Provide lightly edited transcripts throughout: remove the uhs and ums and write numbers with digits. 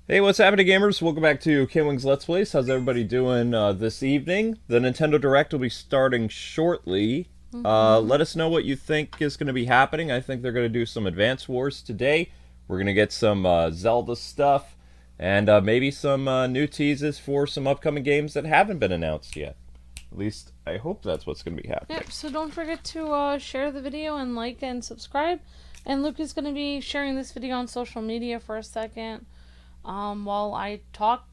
Hey, what's happening, gamers? Welcome back to Kwingsletsplays. How's everybody doing this evening? The Nintendo Direct will be starting shortly. Let us know what you think is going to be happening. I think they're going to do some Advance Wars today. We're going to get some Zelda stuff and maybe some new teases for some upcoming games that haven't been announced yet. At least, I hope that's what's going to be happening. Yep, so don't forget to share the video and like and subscribe. And Luke is going to be sharing this video on social media for a second while I talk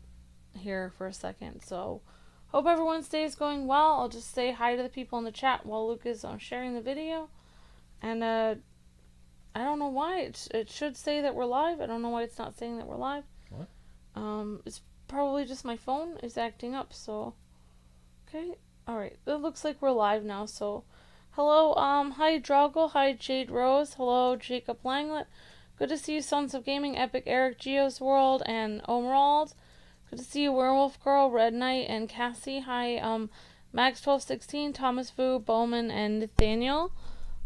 here for a second. So, hope everyone's day is going well. I'll just say hi to the people in the chat while Luke is sharing the video. And I don't know why. It should say that we're live. I don't know why it's not saying that we're live. What? It's probably just my phone is acting up, so... Okay. Alright, it looks like we're live now, so hello, hi Droggle, hi Jade Rose, hello Jacob Langlet, good to see you Sons of Gaming, Epic Eric, Geo's World, and Omerald, good to see you Werewolf Girl, Red Knight, and Cassie, hi, Max1216, Thomas Vu, Bowman, and Nathaniel,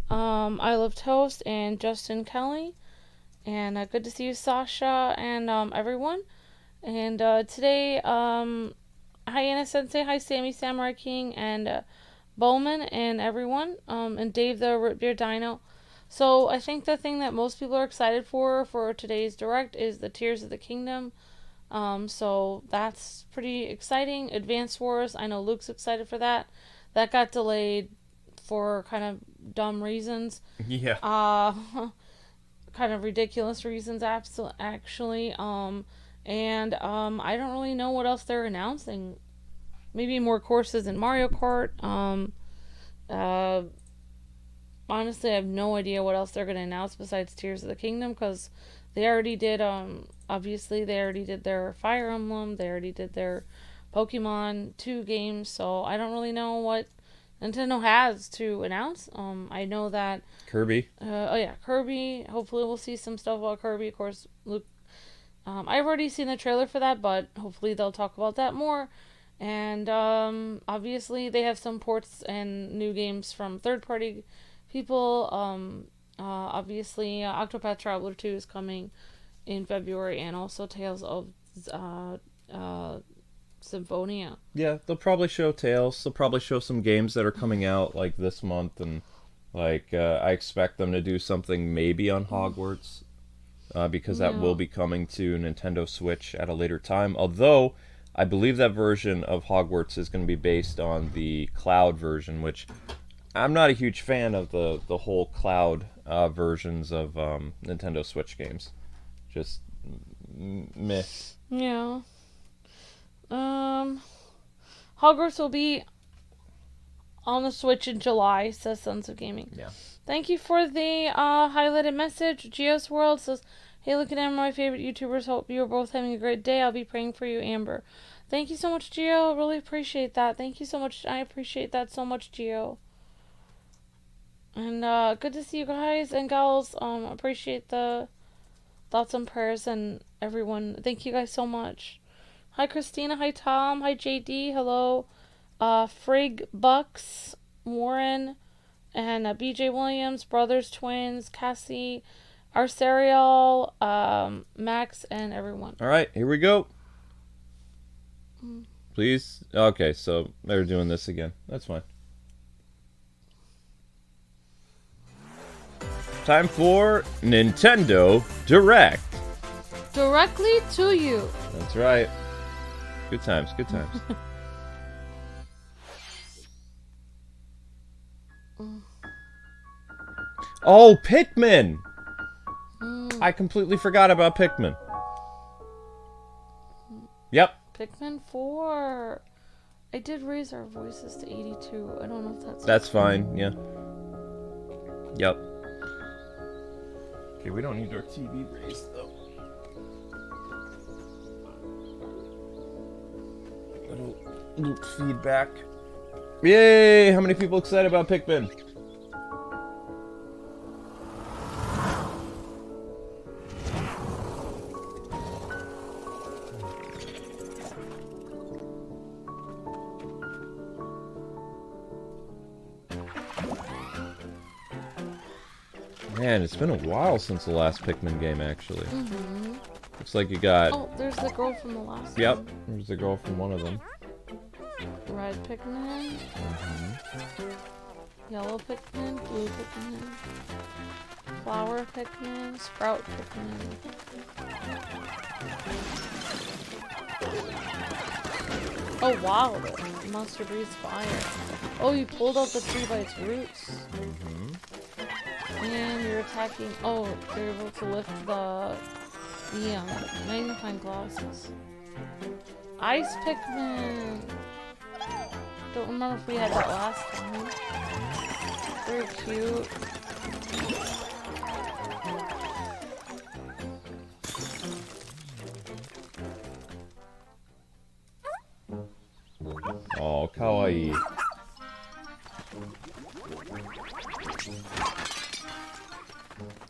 I Love Toast, and Justin Kelly, and good to see you Sasha, and everyone, and today, hi Anna Sensei, hi Sammy Samurai King, and Bowman, and everyone, and Dave the Root Beer Dino. So I think the thing that most people are excited for today's Direct is the Tears of the Kingdom. So that's pretty exciting. Advance Wars, I know Luke's excited for that. That got delayed for kind of dumb reasons. Yeah. Kind of ridiculous reasons, actually. And I don't really know what else they're announcing. Maybe more courses in Mario Kart. Honestly, I have no idea what else they're going to announce besides Tears of the Kingdom, because they already did, obviously, they already did their Fire Emblem, they already did their Pokemon 2 games, so I don't really know what Nintendo has to announce. I know that... KiRBY. Oh yeah, KiRBY. Hopefully we'll see some stuff about KiRBY. Of course, Luke... I've already seen the trailer for that, but hopefully they'll talk about that more. And obviously they have some ports and new games from third-party people. Obviously Octopath Traveler 2 is coming in February, and also Tales of Symphonia. Yeah, they'll probably show Tales. They'll probably show some games that are coming out like this month, and like I expect them to do something maybe on Hogwarts. Because that will be coming to Nintendo Switch at a later time. Although, I believe that version of Hogwarts is going to be based on the cloud version, which I'm not a huge fan of the whole cloud versions of Nintendo Switch games. Just meh. Yeah. Hogwarts will be on the Switch in July, says Sons of Gaming. Yeah. Thank you for the highlighted message. Geo's World says, hey, look at Amber, my favorite YouTubers. Hope you are both having a great day. I'll be praying for you, Amber. Thank you so much, Geo. Really appreciate that. Thank you so much. I appreciate that so much, Geo. And good to see you guys and gals. Appreciate the thoughts and prayers and everyone. Thank you guys so much. Hi, Christina. Hi, Tom. Hi, JD. Hello. Frig Bucks. Warren. And BJ Williams, Brothers, Twins, Cassie, Arcerial, Max, and everyone. Alright, here we go. Please? Okay, so they're doing this again. That's fine. Time for Nintendo Direct. Directly to you. That's right. Good times, good times. Oh, Pikmin! I completely forgot about Pikmin. Yep. Pikmin 4. I did raise our voices to 82. I don't know if that's... That's fine, yeah. Yep. Okay, we don't need our TV raised, though. Little feedback. Yay! How many people excited about Pikmin? Man, it's been a while since the last Pikmin game, actually. Looks like you got. Oh, there's the girl from the last Yep, one. there's the girl from one of them. Red Pikmin. Yellow Pikmin. Blue Pikmin. Flower Pikmin. Sprout Pikmin. Oh wow, the monster breathes fire. Oh, you pulled out the tree by its roots. And you're attacking. Oh, you're able to lift the magnifying glasses. Ice Pikmin. Don't remember if we had that last time. Very cute. Oh, kawaii.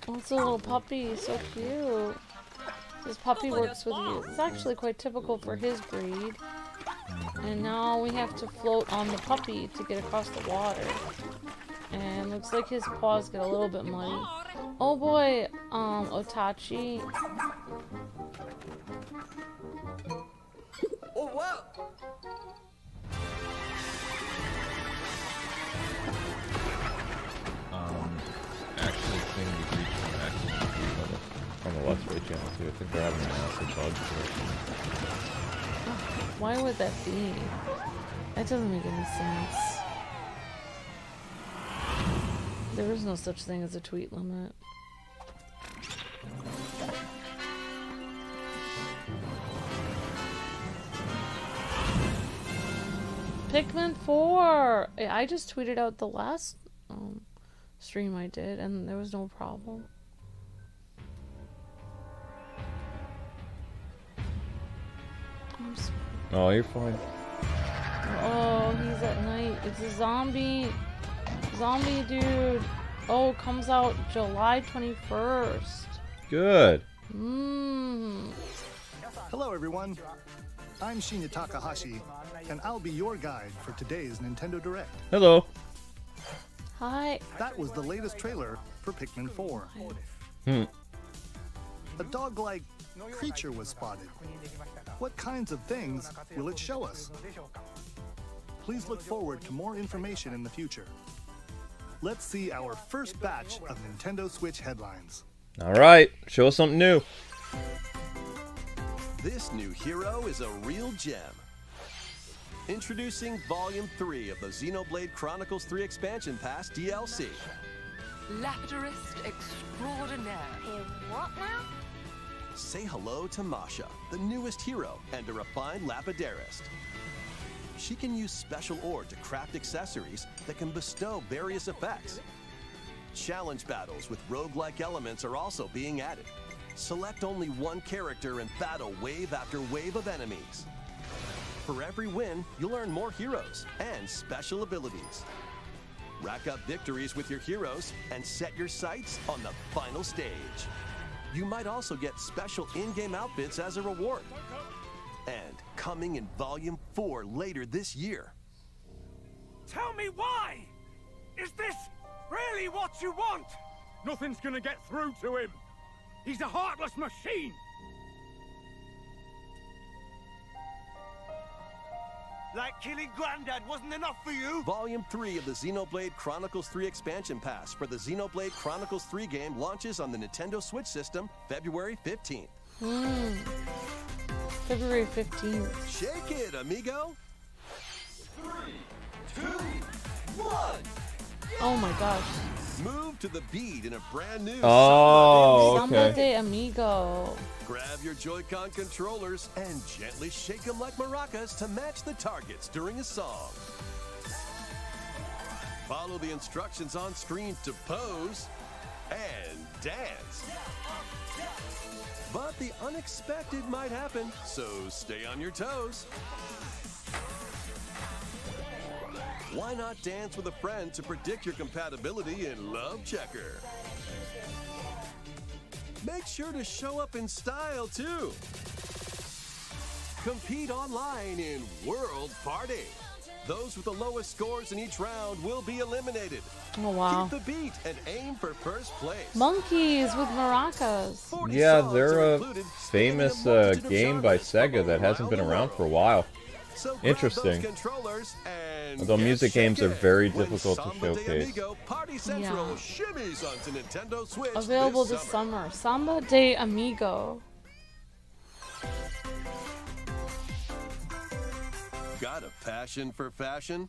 Oh, it's a little puppy. So cute. This puppy works with you. It's actually quite typical for his breed. And now we have to float on the puppy to get across the water. And looks like his paws get a little bit muddy. Oh boy, Otachi. Oh wow! Actually, thing we reached on the Let's Play channel too. I think they're having an acid bug. Why would that be? That doesn't make any sense. There is no such thing as a tweet limit. Pikmin 4! I just tweeted out the last stream I did and there was no problem. Oh, you're fine. Oh, he's at night. It's a zombie. Zombie dude. Oh, comes out July 21st. Good. Hello everyone, I'm Shinya Takahashi, and I'll be your guide for today's Nintendo Direct. Hello. Hi. That was the latest trailer for Pikmin 4. A dog-like creature was spotted. What kinds of things will it show us? Please look forward to more information in the future. Let's see our first batch of Nintendo Switch headlines. All right, show us something new. This new hero is a real gem. Introducing Volume 3 of the Xenoblade Chronicles 3 Expansion Pass DLC. Lapidurist extraordinaire. What now? Say hello to Masha, the newest hero and a refined lapidarist. She can use special ore to craft accessories that can bestow various effects. Challenge battles with roguelike elements are also being added. Select only one character and battle wave after wave of enemies. For every win, you'll earn more heroes and special abilities. Rack up victories with your heroes and set your sights on the final stage. You might also get special in-game outfits as a reward. And coming in Volume 4 later this year. Tell me why! Is this really what you want? Nothing's gonna get through to him. He's a heartless machine. Like killing Granddad wasn't enough for you? Volume 3 of the Xenoblade Chronicles 3 Expansion Pass for the Xenoblade Chronicles 3 game launches on the Nintendo Switch system February 15th. February 15th. Shake it, amigo! 3, 2, 1! Oh my gosh. Move to the beat in a brand new Oh, Samba okay. Samba de Amigo. Grab your Joy-Con controllers and gently shake them like maracas to match the targets during a song. Follow the instructions on screen to pose and dance. But the unexpected might happen, so stay on your toes. Why not dance with a friend to predict your compatibility in Love Checker? Make sure to show up in style, too. Compete online in World Party. Those with the lowest scores in each round will be eliminated. Oh wow. Keep the beat and aim for first place. Monkeys with maracas. 40 Yeah, songs they're are a included, famous spanning a multitude of game by genres Sega from that hasn't been around the around for a world. while. So grab Interesting. those controllers and Although get music games are shaken very when difficult to Samba de showcase. Amigo Party Central Yeah. shimmies onto Nintendo Switch Available this this summer. Samba de Amigo. Got a passion for fashion?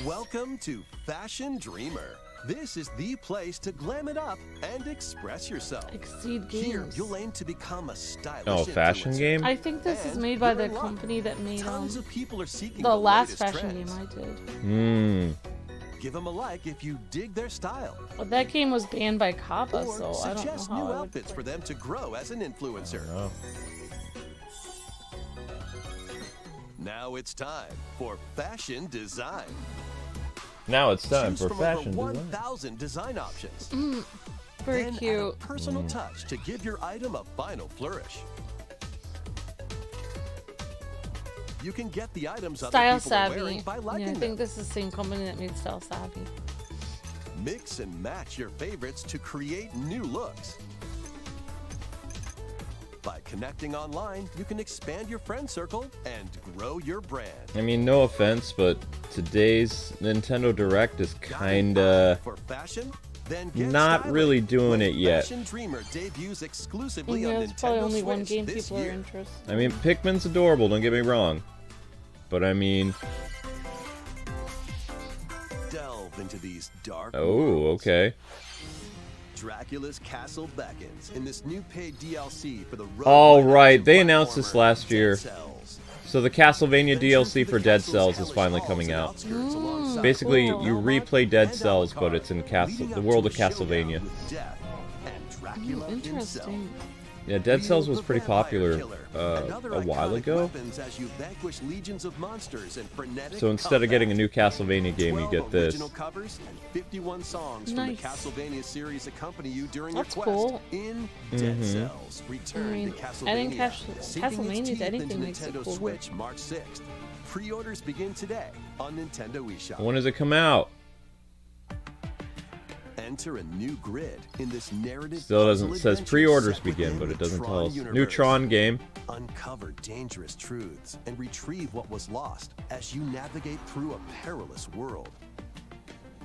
Welcome to Fashion Dreamer. This is the place to glam it up and express yourself. Exceed Here, Games. you'll aim to become a stylish Oh, fashion influencer. game? I think this is And made by you're the in luck. company that made Tons of people are seeking the last latest fashion trends. game I did. Hmm. Give them a like if you dig their style. But that game was banned by Kappa, Or so I don't know suggest how new I would outfits play. for them to grow as an influencer. Oh. Now it's time for fashion design. Now it's time Choose for from fashion over design. 1,000 design options. Very Then add a cute. personal touch to give your item a final flourish. You can get the items Style other people are Savvy. wearing by Yeah, liking I them. think this is the same company that made Style Savvy. Mix and match your favorites to create new looks. By connecting online, you can expand your friend circle and grow your brand. I mean, no offense, but today's Nintendo Direct is Got an kinda eye for fashion? Then get not styling really doing when it yet. Fashion Dreamer debuts exclusively Yeah, on there's probably Nintendo only one Switch game this people are year. interested. I mean, Pikmin's adorable, don't get me wrong. But I mean, Delve into these dark oh, worlds. okay. Dracula's Castle beckons in this new paid DLC for the Oh, roguelike right, action they announced this platformer last Dead year. Cells. So the Castlevania Venture DLC through for the Dead castle's Cells is hellish finally halls coming and out. outskirts alongside Basically, Cool. you Belmont replay Dead and Cells, but Alucard, it's in Castle, leading the up world to of a showdown Castlevania. with Death and Dracula himself. Interesting. Yeah, Dead Cells was Wield the pretty vampire popular killer and other a while iconic ago. weapons as you vanquish legions of monsters and frenetic So instead of getting a new combat. Castlevania game, you 12 get this. original covers and 51 songs Nice. from the Castlevania series accompany you during That's your quest cool. in Dead Mhm. Cells. Return I mean, to adding Castlevania. Sinking its Castlevania to teeth anything into makes it Nintendo cool. Switch March 6th. Pre-orders begin today on Nintendo eShop. When does it come out? Enter a new grid in this narrative. Still doesn't, puzzle says adventure pre-orders set begin, within but the it doesn't Tron tell us. universe. New Tron game. Uncover dangerous truths and retrieve what was lost as you navigate through a perilous world.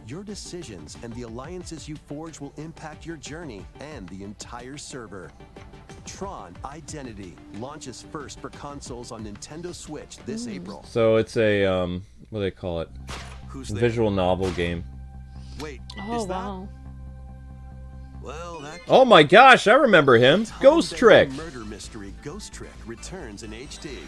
Your decisions and the alliances you forge will impact your journey and the entire server. Tron Identity launches first for consoles on Nintendo Switch this April. So it's a, what do they call it? Who's there? Visual novel game. Wait, Oh, is that? wow. Well, that Oh my gosh, I remember him. Ghost Tom Trick. Baker murder mystery Ghost Trick returns in HD.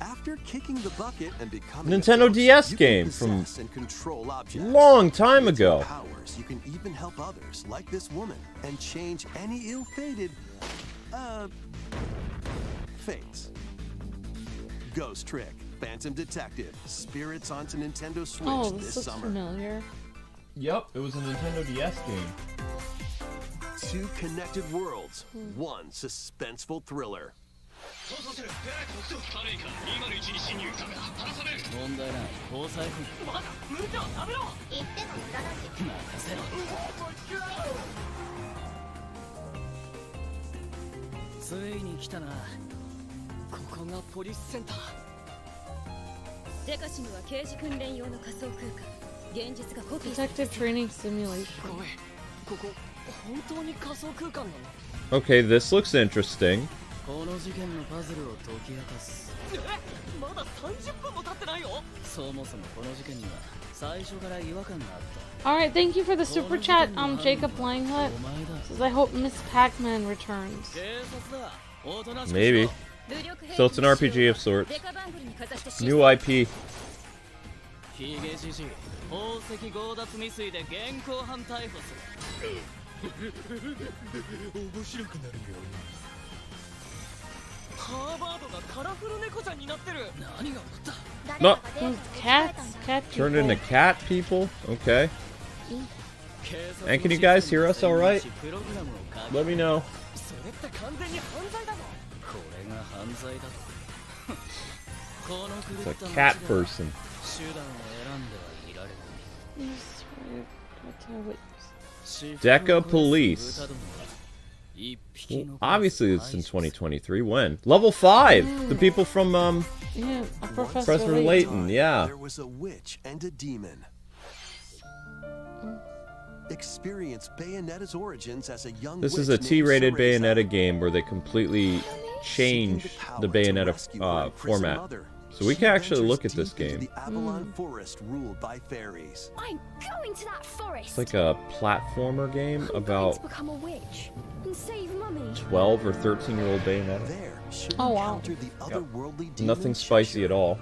After kicking the bucket and becoming Nintendo a ghost, DS you can game from possess and control objects. Long time With your ago. powers, you can even help others, like this woman, and change any ill-fated, fates. Ghost Trick, Phantom Detective, Spirits onto Nintendo Switch Oh, this this looks summer. familiar. Yep, it was a Nintendo DS game. 2 connected worlds, 1 suspenseful thriller. 問題ない交際費まだ無茶はダメだ言っても無駄だし任せろついに来たなここがポリスセンターデカシムは刑事訓練用の仮想空間現実がコピーされ Detective Training Simulation. ごめんここ本当に仮想空間なの Okay, this looks interesting. この事件のパズルを解き明かすまだ30分も経ってないよそもそもこの事件には最初から違和感があった Alright, thank you for the super chat, Jacob Langhut. Says, I hope Miss Pac-Man returns. 警察だおとなしく Maybe. 武力兵器 So it's an RPG of sorts. デカバングルにかざして New IP. ヒゲじじ宝石強奪未遂で現行犯逮捕する面白くなるよハーバードがカラフル猫ちゃんになってる何が起こった No. Those cats? Cat Turned people. into cat people? Okay. And can you guys hear us all right? Let me know. それって完全に犯罪だぞこれが犯罪だとこの狂 It's った a cat 街では person. 手段を選んではいられない These Deca Police. Well, obviously it's in 2023. When? Level 5! The people from, Yeah, Professor Layton, yeah. There was a witch and a demon. Experience Bayonetta's origins as a young This witch is a named T-rated Cereza. Bayonetta game where they completely change the Bayonetta format. So we can actually look at this game. The Avalon Forest ruled by fairies. I'm going to that forest. It's like a platformer game about to become a witch and save Mummy. 12 or 13-year-old Bayonetta. There, she'll Oh, wow. encounter the otherworldly demon Nothing spicy Cheshire. at all.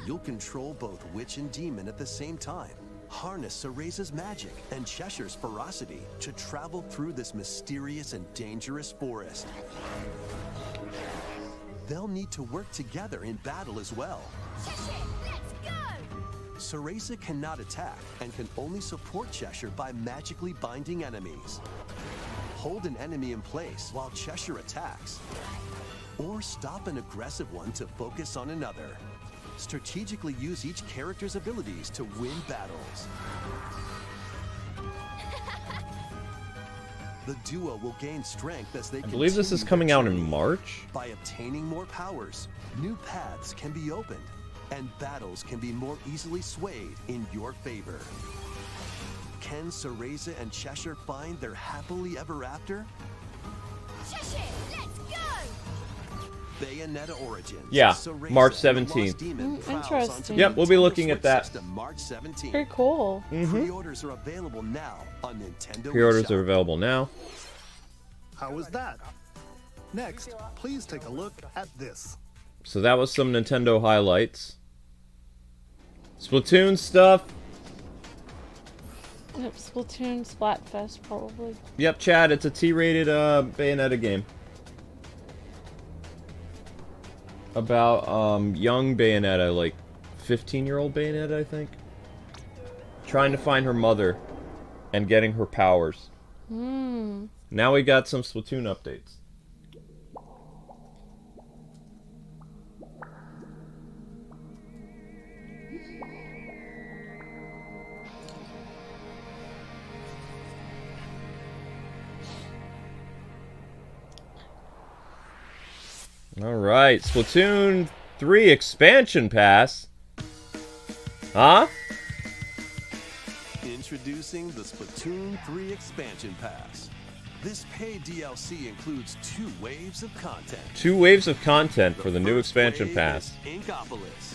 You'll control both witch and demon at the same time. Harness Cereza's magic and Cheshire's ferocity to travel through this mysterious and dangerous forest. They'll need to work together in battle as well. Let's go! Cereza cannot attack and can only support Cheshire by magically binding enemies. Hold an enemy in place while Cheshire attacks. Or stop an aggressive one to focus on another. Strategically use each character's abilities to win battles. The duo will gain strength as they I believe this is continue coming their out in journey. March. By obtaining more powers, new paths can be opened, and battles can be more easily swayed in your favor. Can Cereza and Cheshire find their happily ever after? Cheshire, let's go! Bayonetta Origins. Yeah, Cereza, March the lost 17th. demon, prowls Interesting. onto Yep, we'll be Nintendo looking at Switch that. system March 17th. Very cool. Pre-orders are available now on Nintendo Pre-orders eShop. are available now. How was that? Next, please take a look at this. So that was some Nintendo highlights. Splatoon stuff. Yep, Splatoon, Splatfest, probably. Yep, Chad, it's a T-rated Bayonetta game. About young Bayonetta, like 15-year-old Bayonetta, I think. Trying to find her mother and getting her powers. Now we got some Splatoon updates. Alright, Splatoon 3 expansion pass. Huh? Introducing the Splatoon 3 Expansion Pass. This paid DLC includes 2 waves of content. 2 waves of content for the new first expansion wave pass. is Inkopolis.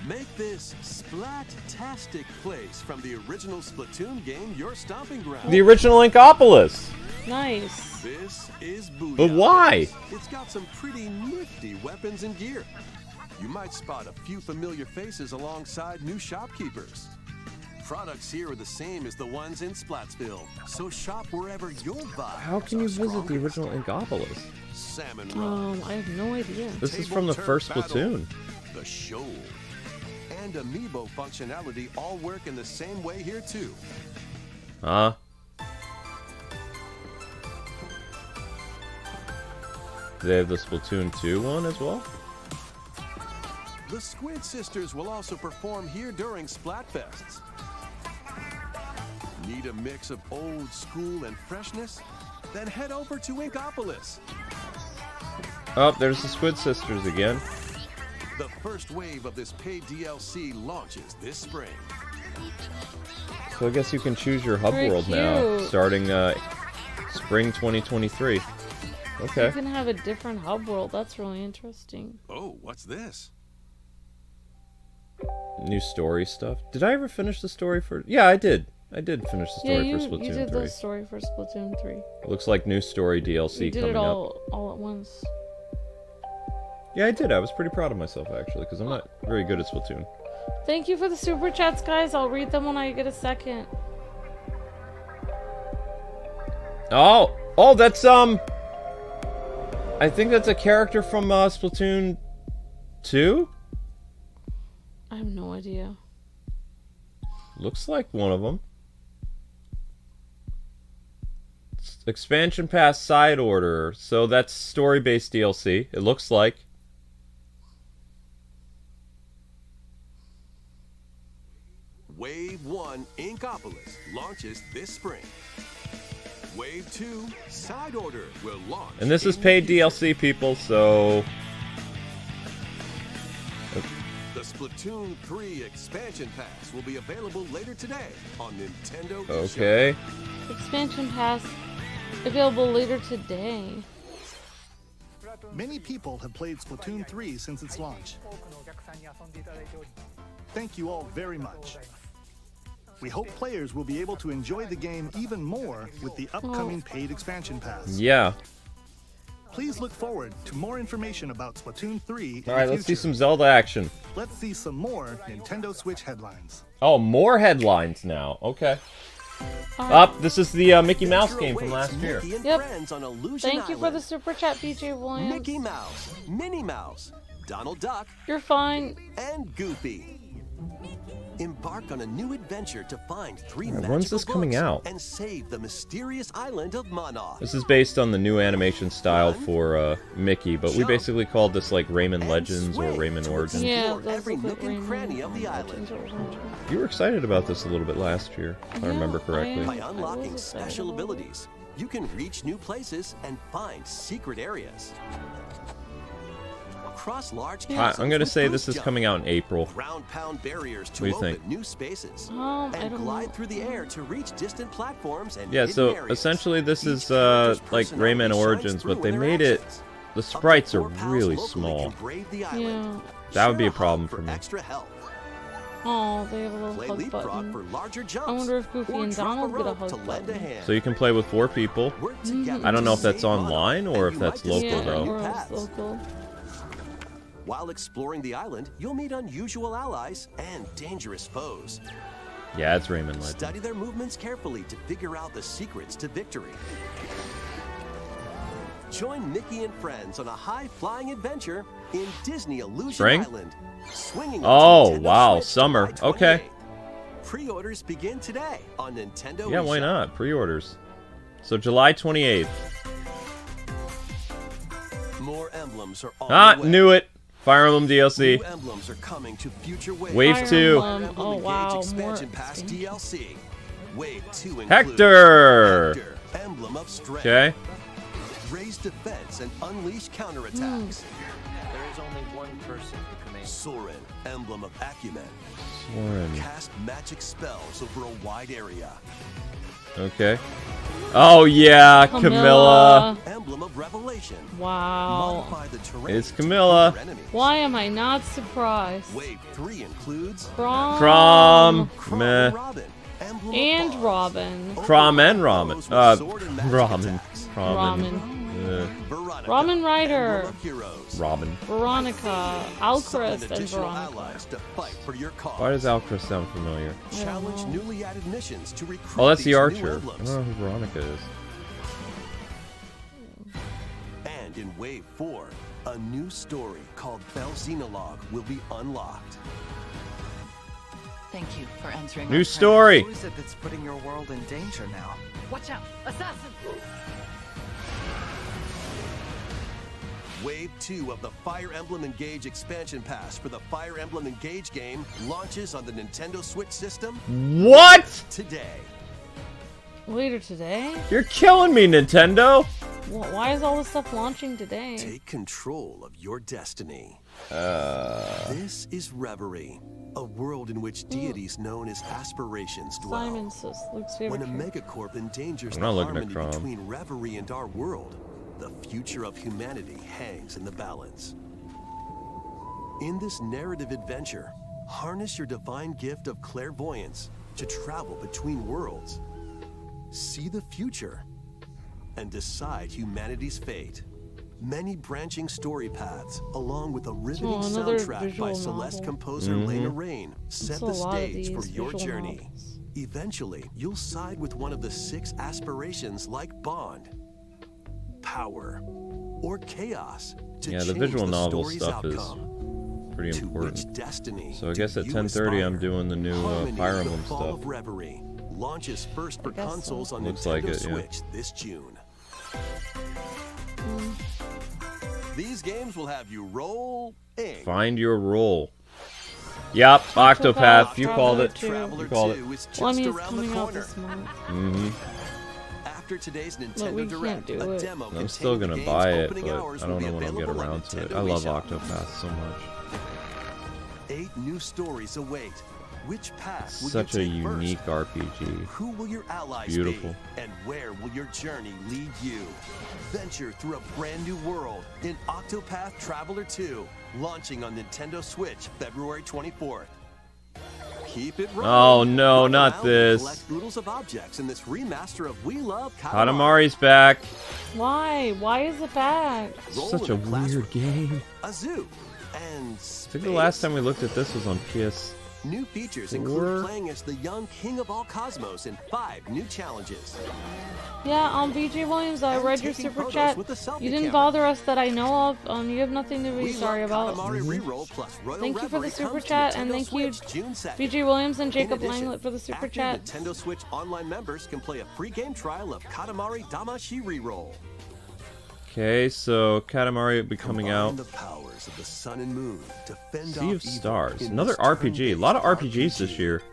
Make this splat-tastic place from the original Splatoon game your stomping ground. The original Inkopolis! Nice. This is Booyah. But why? It's got some pretty nifty weapons and gear. You might spot a few familiar faces alongside new shopkeepers. Products here are the same as the ones in Splatsville, so shop wherever your vibe. How can you visit the original Inkopolis? Salmon Run, I have no idea. This is from the Table first Turf Battle, Splatoon. The Shoal, and Amiibo functionality all work in the same way here too. Huh? Do they have the Splatoon 2 one as well? The Squid Sisters will also perform here during Splatfests. Need a mix of old school and freshness? Then head over to Inkopolis. Oh, there's the Squid Sisters again. The first wave of this paid DLC launches this spring. So I guess you can choose your hub Very world now, cute. starting spring 2023. Okay. You can have a different hub world. That's really interesting. Oh, what's this? New story stuff. Did I ever finish the story for... Yeah, I did. I did finish the Yeah, story you, for Splatoon you did 3. the story for Splatoon 3. Looks like new story DLC You did coming it up. all at once. Yeah, I did. I was pretty proud of myself, actually, because I'm not very good at Splatoon. Thank you for the super chats, guys. I'll read them when I get a second. Oh! Oh, that's, I think that's a character from, Splatoon 2? I have no idea. Looks like one of them. Expansion Pass side order. So that's story-based DLC, it looks like. Wave 1 1, Inkopolis, launches this spring. Wave 2, Side Order, will launch. And this is in paid May. DLC, people, so... The Splatoon 3 expansion pass will be available later today on Nintendo eShop. Okay. Expansion pass available later today. Many people have played Splatoon 3 since its launch. Thank you all very much. We hope players will be able to enjoy the game even more with the upcoming paid expansion pass. Yeah. Please look forward to more information about Splatoon 3 in Alright, the let's see future. some Zelda action. Let's see some more Nintendo Switch headlines. Oh, more headlines now. Okay. Up, this is the Mickey Mouse Adventure game from awaits last year. Mickey and Yep. friends on Illusion Thank you for the Island. super chat, BJ Williams. Mickey Mouse, Minnie Mouse, Donald Duck, You're fine. and Goofy. Embark on a new adventure to find 3 When's magical this coming books out? and save the mysterious island of Monoth. This is based on the new animation style for Mickey, but we basically called this like Rayman And Legends or swing Rayman to Origins. Yeah, explore those every look nook like and cranny of the Rayman island. Legends or Adventure. You were excited about this a little bit last year, if I remember correctly. By I unlocking was excited special about it. abilities, you can reach new places and find secret areas. Cross large castles I'm gonna with say boost this is jump, coming out in April. ground pound barriers to What do you open think? new spaces, I and don't glide know. through the air to reach distant platforms and Yeah, hidden so areas. essentially this Each is character's like personality Rayman shines Origins, through but they in their made it. actions. The Up to sprites are 4 pals really locally small. can brave the island. Yeah. That would Share be a hug problem for for me. extra health. Oh, they have a Play little hug leapfrog button. for larger jumps. I wonder if Goofy or and drop a Donald get a rope hug to lend a button. hand. So you can play with 4 people. Work together I don't know to if that's save Monoth, online or and if you that's might local, discover Yeah, though. new or else paths. local. While exploring the island, you'll meet unusual allies and dangerous foes. Yeah, it's Rayman Legends. Study their movements carefully to figure out the secrets to victory. Join Mickey and friends on a high-flying adventure in Disney Illusion Spring? Island. Swinging Oh, onto Nintendo wow, Switch summer. July Okay. 28. Pre-orders begin today on Nintendo Yeah, why eShop. not? Pre-orders. So July 28th. More emblems are on Ah, the way. knew it. Fire Emblem DLC. New emblems are coming to future waves. Wave Fire 2. Emblem. Fire Emblem Oh, Engage wow, Expansion more Pass expansion. DLC. Wave 2 includes Hector. Hector, Emblem of Strength. Okay. Raise defense and unleash counterattacks. There is only one person who commands. Soren, Emblem of Acumen. Soren. Cast magic spells over a wide area. Okay. Oh yeah, Camilla. Emblem of Revelation. Wow. Modify the terrain It's to Camilla. defeat your enemies. Why am I not surprised? Wave 3 includes Crom. Crom. Crom Meh. and Robin. Emblem of And Pause. Robin. Crom and Overlap Ramen. foes with sword and magic Ramen. attacks. Ramen. Veronica, Ramen Rider. Emblem of Heroes. Robin. Veronica. Summon Alcrest and additional Veronica. allies to fight for your cause. Why does Alcrest sound familiar? Challenge know. newly added missions to recruit Oh, that's the these new archer. I emblems. don't know who Veronica is. And in Wave 4, a new story called Bell Xenologue will be unlocked. Thank you for answering. New our story. Who is it that's putting your world in danger now? Watch out! Assassin! Wave 2 of the Fire Emblem Engage expansion pass for the Fire Emblem Engage game launches on the Nintendo Switch system What? today. Later today? You're killing me, Nintendo. Why is all this stuff launching today? Take control of your destiny. This is Reverie, a world in which deities known as aspirations dwell. Simon says Luke's favorite. When a character. megacorp endangers I'm the not looking at harmony Crom. between Reverie and our world, the future of humanity hangs in the balance. In this narrative adventure, harness your divine gift of clairvoyance to travel between worlds, see the future, and decide humanity's fate. Many branching story paths, along with a riveting another soundtrack by visual Celeste novel. composer Lena Rain, set a the lot of stage for these your visual journey. novels. Eventually, you'll side with one of the 6 aspirations like Bond, power, or chaos to Yeah, the change visual the novel story's stuff is outcome. pretty To important. which destiny So I do guess at you 10:30 I'm aspire? doing the new Harmony Fire of Emblem the Fall stuff. of Reverie launches first for I guess so. consoles on Looks Nintendo like it, yeah. Switch this June. These games will have you roll ing. Find your role. Yep, Octopath. You called it. Traveler You called it. 2 is just Well, I mean, it's around the coming out corner. this month. Mm-hmm. After today's we Nintendo can't Direct, do a it. demo I'm still containing gonna the game's buy it, opening but hours I will don't be know when I'll get available on around to it. Nintendo I love eShop. Octopath so much. 8 new stories await. Which path will Such you a take unique first? RPG. Who will your allies Beautiful. be? And where will your journey lead you? Venture through a brand new world in Octopath Traveler 2, launching on Nintendo Switch February 24th. Keep it rolling. Oh no, Run not around and this. collect oodles of objects in this remaster of We Love Katamari's back. Why? Why is it back? Roll Such in a classroom, weird game. a zoo, and I think the last time we looked at this was on PS. New features 4. include playing as the young king of all cosmos in 5 new challenges. Yeah, BJ Williams, I And read your taking super photos chat. with a selfie You didn't camera. bother us that I know of. You have nothing to be We sorry Love about. Katamari Reroll plus Royal Thank you for the Reverie super comes to chat, and Nintendo thank you, Switch June 2nd. BJ Williams and In Jacob addition, Langlet for the super active chat. Nintendo Switch Online members can play a free game trial of Katamari Damacy Reroll. Okay, so Katamari will be coming Combine out. the powers of the sun and moon to fend Sea off of evil Stars. in Another this RPG. A lot of RPGs RPG. this year.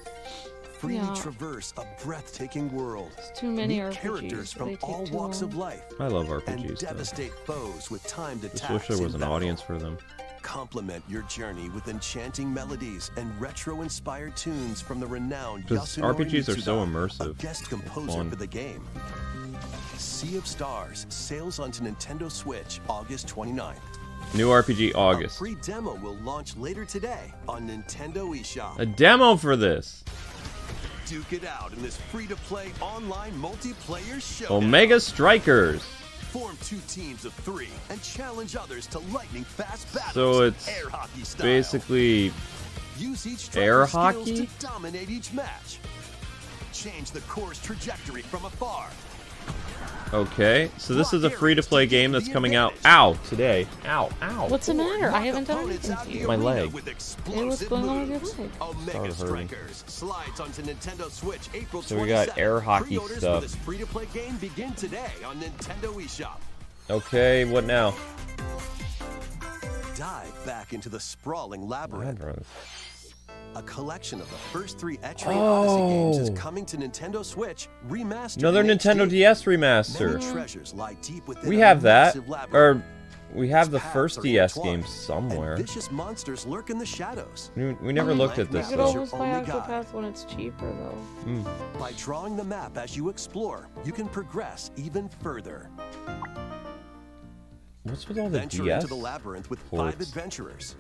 Freely Yeah. traverse a breathtaking world. It's too many Meet RPGs. characters They from take all too walks long. of life. I love And RPGs though. devastate foes with timed Just attacks. wish there was in an battle. audience for them. Complement your journey with enchanting melodies and retro-inspired tunes from the renowned 'Cause Yasunori RPGs are so Mitsuda, immersive. a guest and composer fun. for the game. Sea of Stars sails onto Nintendo Switch August 29th. New RPG A August. free demo will launch later today on Nintendo eShop. A demo for this. Duke it out in this free-to-play online multiplayer show. Omega Strikers. Form 2 teams of 3 and challenge others to lightning-fast battles. So it's air hockey style. basically Use each air striker's hockey? skills to dominate each match. Change the course trajectory from afar. okay. So this is a free-to-play game that's coming out. Ow! Today. Ow! Ow! What's the matter? I Knock haven't done opponents anything out to the you. My arena leg. with Hey, what's explosive going on with your moves. leg? Omega Started hurting. Strikers slides onto Nintendo Switch April 22nd. So we got air hockey Pre-orders stuff. for this free-to-play game begin today on Nintendo eShop. Okay, what now? Dive back into the sprawling labyrinth. A collection of the first 3 Etrian Odyssey games is coming to Nintendo Switch Remaster. Another in Nintendo HD. DS Many remaster. treasures lie deep within We a have that. massive labyrinth. Or we have the Its first paths are DS intertwined, game somewhere. And vicious monsters lurk in the shadows. We never looked at You this could though. almost buy Only guide. Octopath when it's cheaper, though. Mm. By drawing the map as you explore, you can progress even further. What's with all the Venture DS? into the labyrinth with 5 ports? adventurers.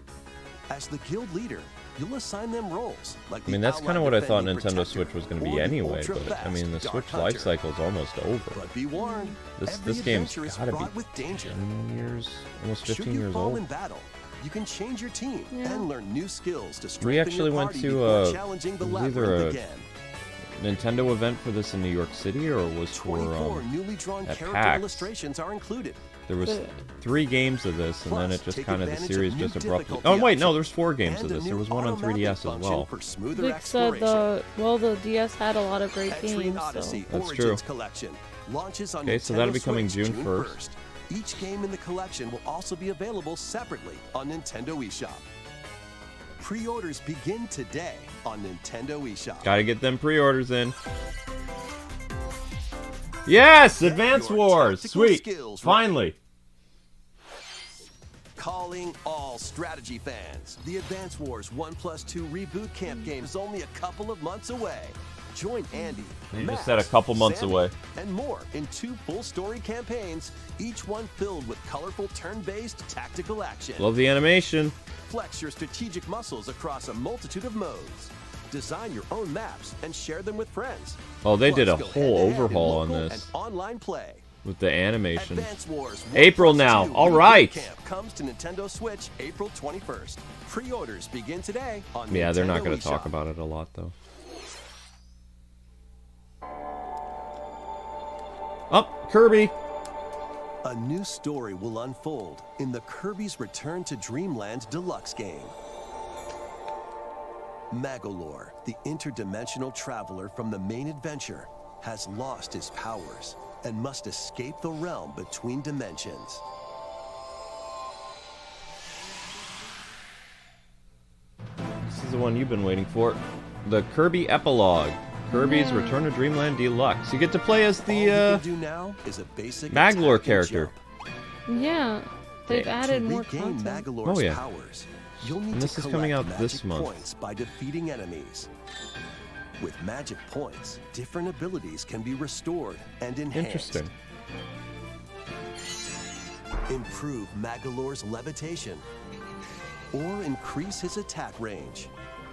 As the guild leader, you'll assign them roles. Like I mean, the that's kind of Allied what I thought Defending Nintendo Protector Switch was going to or be the anyway, but I ultra-fast mean, the Dark Switch Hunter. life cycle is almost over. But be warned, This every game's adventure is gotta be fraught with danger. 10 years, almost Should 15 you years fall old. in battle, you can change your team Yeah. and learn new skills to We strengthen actually your went party to before challenging the it was either labyrinth a again. Nintendo event for this in New York City, or it was for 24 newly drawn at character PAX. illustrations are included. There was The- 3 games of this, and Plus, then it just take kind of the advantage of series new just abruptly. difficulty Oh wait, no, options there's 4 games of and a this. There new was one on auto-mapping 3DS as function well. for smoother Vic said exploration. the DS had a lot of great Etrian games. Odyssey That's Origins true. Collection launches on Okay, so Nintendo that'll be coming Switch June 1st. Each game in the collection will also be available separately on Nintendo eShop. Pre-orders begin today on Nintendo eShop. Gotta get them pre-orders in. Yes, Get Advance your Wars, tactical sweet, skills finally. Calling all strategy fans. The Advance Wars 1+2 Reboot Camp game is only a couple of months away. Join Andy, You just Max, said a couple months Sammy, away. and more in 2 full story campaigns, each one filled with colorful turn-based tactical action. Love the animation. Flex your strategic muscles across a multitude of modes. Design your own maps and share them with friends. Oh, they did a Plus, go whole head-to-head in overhaul on local this and online play. with the animation. Advance Wars April 1+2 now. All Reboot right. Camp comes to Nintendo Switch April 21st. Pre-orders begin today on Yeah, they're not Nintendo going to talk eShop. about it a lot though. Oh, KiRBY. A new story will unfold in the Kirby's Return to Dreamland Deluxe game. Magolor, the interdimensional traveler from the main adventure, has lost his powers and must escape the realm between dimensions. This is the one you've been waiting for. The KiRBY Epilogue. Kirby's Return to Dreamland Deluxe. You get to play as the Maglor character. Yeah, they've added more content. Oh yeah. Powers, you'll need And this to is coming out collect this magic month. points by defeating enemies. With magic points, different abilities can be restored and enhanced. Interesting. Improve Magalor's levitation, or increase his attack range.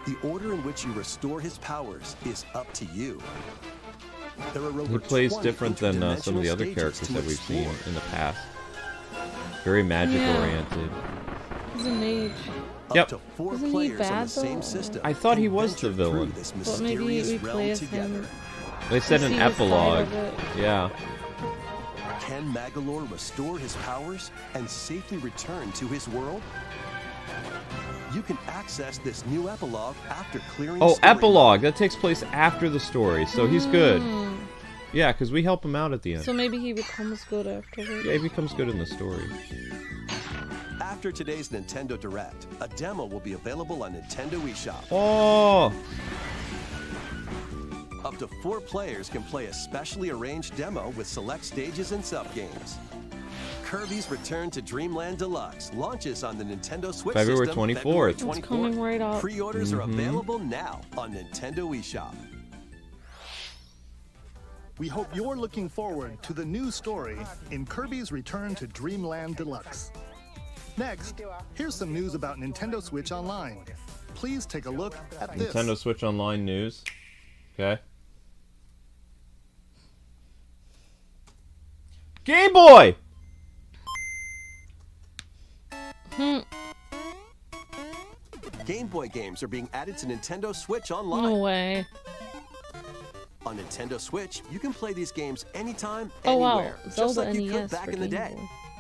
The order in which you restore his powers is up to you. There are over He plays 20 different than some of the other interdimensional characters stages that to we've seen explore. in the past. Very magic oriented. He's a mage. Yep. Up to 4 Isn't he players on bad, the same though? system I thought he can was the venture through villain. this But maybe mysterious we realm play as together. him. They said To an see his side epilogue. of it. Yeah. Can Magalor restore his powers and safely return to his world? You can access this new epilogue after clearing Oh, story epilogue. That takes place after the story, so he's good. Mm. Yeah, because we help him out at the end. So maybe he becomes good afterwards. Yeah, he becomes good in the story. After today's Nintendo Direct, a demo will be available on Nintendo eShop. Oh! Up to 4 players can play a specially arranged demo with select stages and sub-games. Kirby's Return to Dreamland Deluxe launches on the Nintendo Switch February system 24th. February It's coming right up. Pre-orders are available now on Nintendo eShop. We hope you're looking forward to the new story in Kirby's Return to Dreamland Deluxe. Next, here's some news about Nintendo Switch Online. Please take a look at this. Nintendo Switch Online news. Okay. Game Boy! Game Boy games are being added to Nintendo Switch Online. No way. On Nintendo Switch, you can play these games anytime, Oh wow, anywhere, just Zelda like you could NES back for in the Game day.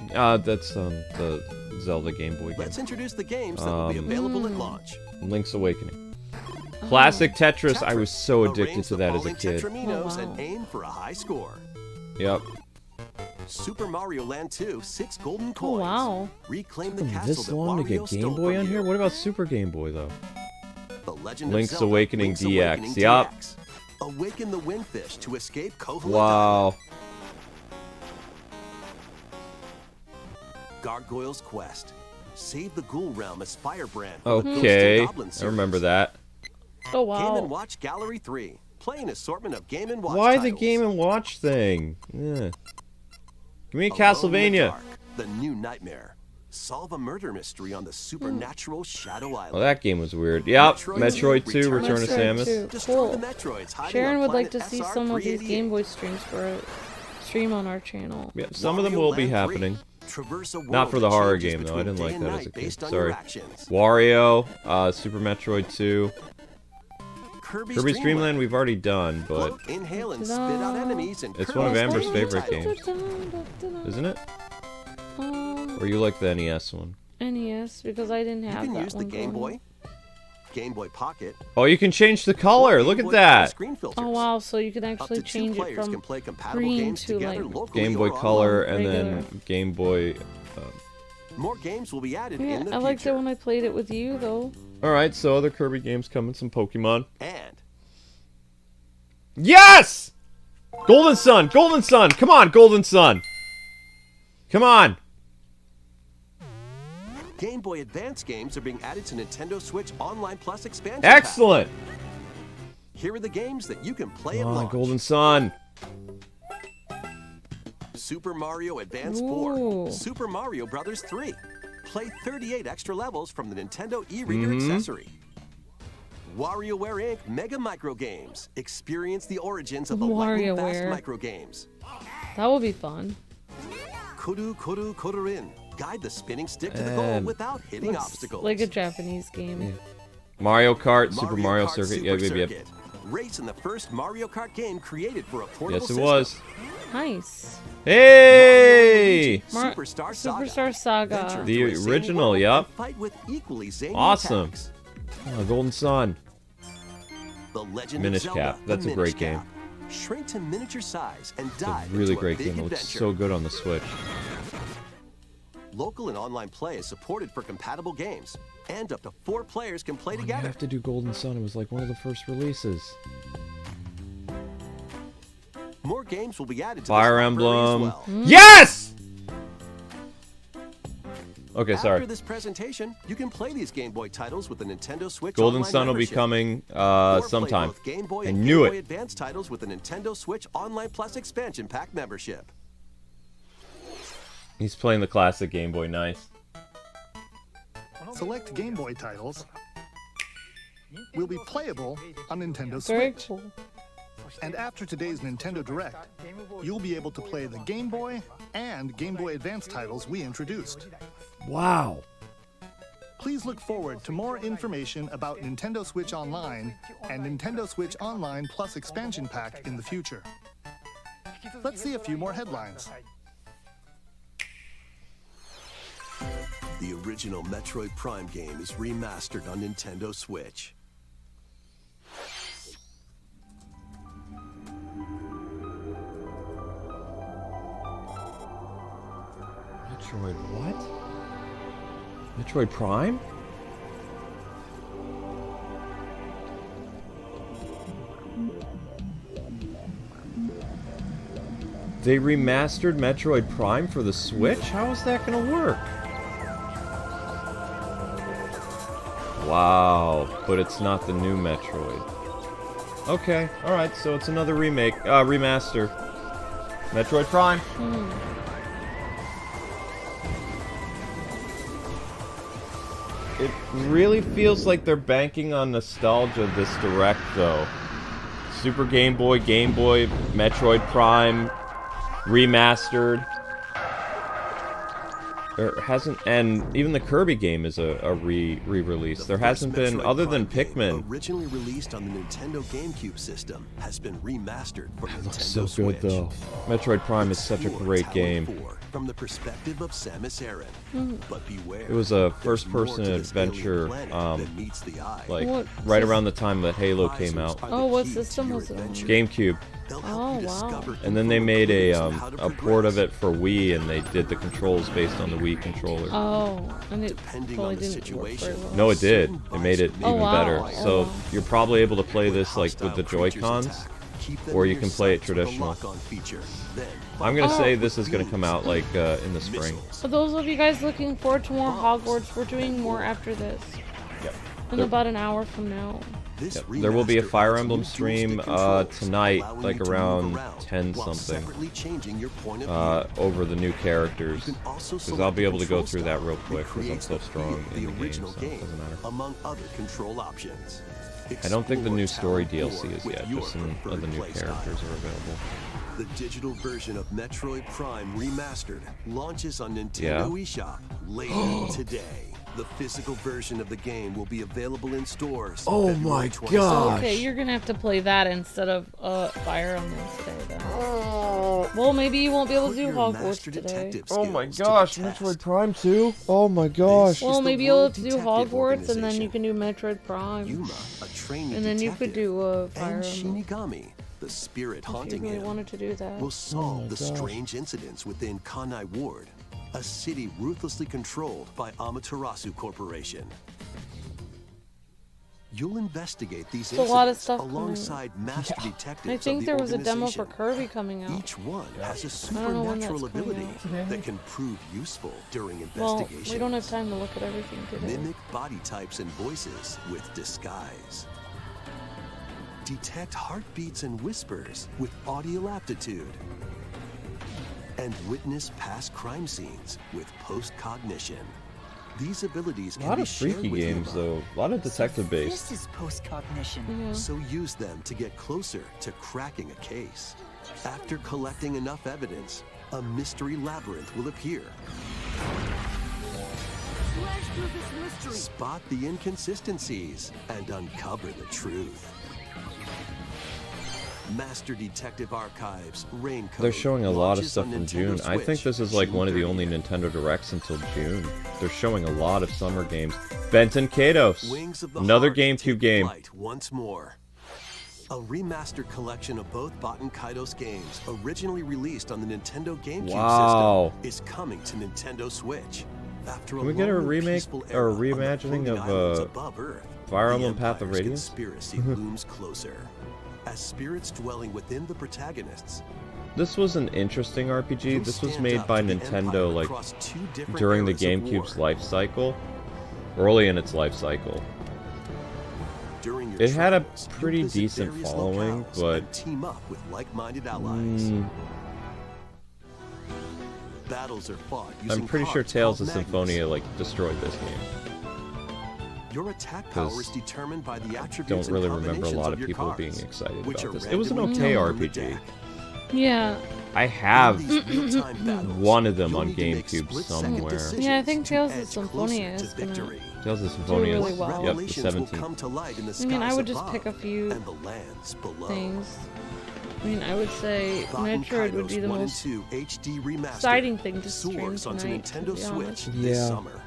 Boy. That's the Zelda Game Boy game. Let's introduce the games that will be available at launch. Link's Awakening. Classic Tetris. I was so addicted Arrange to the that as a falling kid. Tetraminos Oh, wow. and aim for a high score. Yep. Super Mario Land 2, 6 golden Oh coins. wow. Reclaim the Took castle this that long to Wario get stole Game Boy from on you. here? What about Super Game Boy though? The Legend Link's of Zelda, Awakening Link's DX. Awakening Yup. DX. Awaken the Windfish to escape Kohala. Wow. Gargoyle's Quest. Save the Ghoul Realm as Firebrand. from the Ghosts Okay. and Goblins I series. remember that. Oh Game wow. & Watch Gallery 3. Play an assortment of Game & Watch Why the titles. Game & Watch thing? Yeah. Give me a Alone in the Castlevania. Dark, The New Nightmare. Solve a murder mystery on the supernatural Shadow Island. Well, that game was weird. Yep. Metroid Metroid 2, Return of Metroid Samus. 2. Destroy Cool. the Metroids hiding Sharon on would like to planet see SR some of these 388. Game Boy streams for a stream on our channel. Yeah, some of them Wario will be Land 3. happening. Traverse a world Not for the that horror changes game, though. I between didn't day like and that as night a kid. based on Sorry. your actions. Wario, Super Metroid 2. Kirby's Dream Land we've already done, but Float, inhale, and spit out enemies and it's one of Amber's favorite games. games. Isn't it? Um, Or you like the NES one? NES because I didn't You have can that use the one. Game growing Boy, Game Boy Pocket. Oh, you can change the color. or Look Game at Boy Color that. Screen up. filters. Oh wow, so you can Up to actually 2 change it players can from play compatible green games to together like locally Game Boy or Color online. and regular. then Game Boy. More games will be added Yeah, in the I liked it future. when I played it with you though. Alright, so other Kirby games coming, some Pokemon. And Yes! Golden Sun! Golden Sun! Come on, Golden Sun! Come on! Game Boy Advance games are being added to Nintendo Switch Online Plus expansion Excellent! pack. Here are the games that you can play at Come on, launch. Golden Sun! Super Mario Advance Ooh. 4, Super Mario Brothers 3. Play 38 extra levels from the Nintendo e-reader Mm-hmm. accessory. WarioWare Inc. Mega Micro Games. Experience the origins of the lightning fast WarioWare. micro games. That would be fun. Kuru Kuru Kururin. Guide the spinning stick to the goal without hitting Looks obstacles. like a Japanese game. Mario Kart, Super Mario Kart Circuit. Super Yeah, yep, yep. Circuit. Race in the first Mario Kart game created for a portable Yes, it system. was. Nice. Hey! Superstar Saga. Superstar Saga. Venture The through a zany original, world yup. and Fight with equally zany Awesome. attacks. Oh, Golden Sun. The Legend Minish of Cap. Zelda, That's the a great Minish Cap. Shrink to miniature size and It's a dive really into great a big game. It looks adventure. so good on the Switch. Local and online play is supported for compatible games. and up to 4 players can play You together. have to do Golden Sun. It was like one of the first releases. More games will be added to Fire this library as Emblem. well. Yes! Okay, sorry. After this presentation, you can play these Game Boy titles with the Nintendo Switch Golden Online Sun will be membership. coming Or play sometime. both Game Boy I and knew Game Boy it. Advance titles with the Nintendo Switch Online Plus expansion pack membership. He's playing the classic Game Boy. Nice. Select Game Boy titles will be playable on Nintendo Very Switch. cool. And after today's Nintendo Direct, you'll be able to play the Game Boy and Game Boy Advance titles we introduced. Wow. Please look forward to more information about Nintendo Switch Online and Nintendo Switch Online Plus expansion pack in the future. Let's see a few more headlines. The original Metroid Prime game is remastered on Nintendo Switch. Metroid what? Metroid Prime? They remastered Metroid Prime for the Switch? How is that gonna work? Wow, but it's not the new Metroid. Okay, alright, so it's another remake, remaster. Metroid Prime. It really feels like they're banking on nostalgia this Direct, though. Super Game Boy, Metroid Prime, remastered. There hasn't, and even the KiRBY game is a re-release. There hasn't been, other than Pikmin. Originally released on the Nintendo GameCube system, has been remastered for Nintendo Looks so Switch. good, though. Metroid Prime is such a great game. From the perspective of Samus Aran. But beware, It was a there's first-person more to this alien adventure, planet than meets the eye. like What right around the time that Halo came out. Oh, what system was it on? GameCube. Oh, wow. And then they made a port of it for Wii, and they did the controls based on the Wii controller. Oh, and it probably didn't work very well. No, it did. It made it even wow. better. Oh, So wow. you're probably able to play this like with the Joy-Cons, or you can play it traditional. I'm gonna say this is gonna come out like in the spring. For those of you guys looking forward to more Hogwarts, we're doing more after this. Yep. In about an hour from now. Yep. There will be a Fire Emblem stream tonight, like around 10 something, over the new characters. Because I'll be able to go through that real quick because I'm so strong in the game, so it doesn't matter. Among other control options. I don't think the new story DLC is yet, just some of the new characters are available. The digital version of Metroid Prime Remastered launches on Nintendo Yeah. eShop later today. The physical version of the game will be available in stores. Oh February my 27th. gosh. Okay, you're gonna have to play that instead of Fire Emblem today then. Well, maybe you won't be able to do Hogwarts today. Oh my gosh, Metroid Prime 2? Oh my gosh. Well, maybe you'll have to do Hogwarts and then you can do Metroid Prime. Yuma, a trainee And then you could do Fire and Emblem. Shinigami, the spirit If you haunting really him, wanted to do that. will solve the gosh. strange incidents within Kanai Ward, a city ruthlessly controlled by Amaterasu Corporation. You'll investigate these There's a lot of incidents stuff coming. alongside master detectives I think of the there was a demo for organization. KiRBY coming out. Each one has a I don't know when that's supernatural coming ability out. that can prove useful during Well, investigations. we don't have time to look at everything today. Mimic body types and voices with disguise. Detect heartbeats and whispers with audio aptitude. And witness past crime scenes with post-cognition. These abilities A can lot be of shared freaky with games, Yuma. though. A lot of detective-based. This is post-cognition. Yeah. So use them to get closer to cracking a case. After collecting enough evidence, a mystery labyrinth will appear. Flash through this mystery. Spot the inconsistencies and uncover the truth. Master Detective Archives Raincoat. They're showing a lot of launches stuff on from Nintendo June. I think Switch this is like June one of the 30th. only Nintendo Directs until June. They're showing a lot of summer games. Benton Kados. Wings of the Another Heart GameCube take game. flight once more. A remastered collection of both Baten Kaidos games, originally released on the Nintendo GameCube Wow. system, is coming to Nintendo Switch. After Can we get a long, remake peaceful or a era on the reimagining floating of islands above Earth, Fire the Emblem Path of Empire's Radiance? conspiracy looms closer. As spirits dwelling within the protagonists, This was an interesting RPG. who This was stand made up by to the Nintendo Empire like across 2 different during the eras of GameCube's war. life cycle, early in its life cycle. During your It had a travels, you'll pretty visit decent various following, locales but and team up with like-minded allies. Battles are fought using I'm pretty sure cards Tales of called Symphonia like destroyed this game. Your attack power is 'Cause determined by the I attributes don't really and remember a combinations lot of of your people cards, being excited which about are this. It was an randomly okay drawn from the RPG. deck. Yeah. I have These real-time battles, one of them you'll on need to make GameCube split-second somewhere. decisions Yeah, I think to Tales of edge Symphonia closer is to gonna victory. Tales of Symphonia really is well. yep, the Revelations will 17th. come to light in the I mean, I skies would just above pick a few and the lands below. things. I mean, I would say Baten Metroid would be Kaitos the 1 and most 2 HD Remaster exciting thing to stream soars onto tonight, to Nintendo be Switch honest. this Yeah. summer.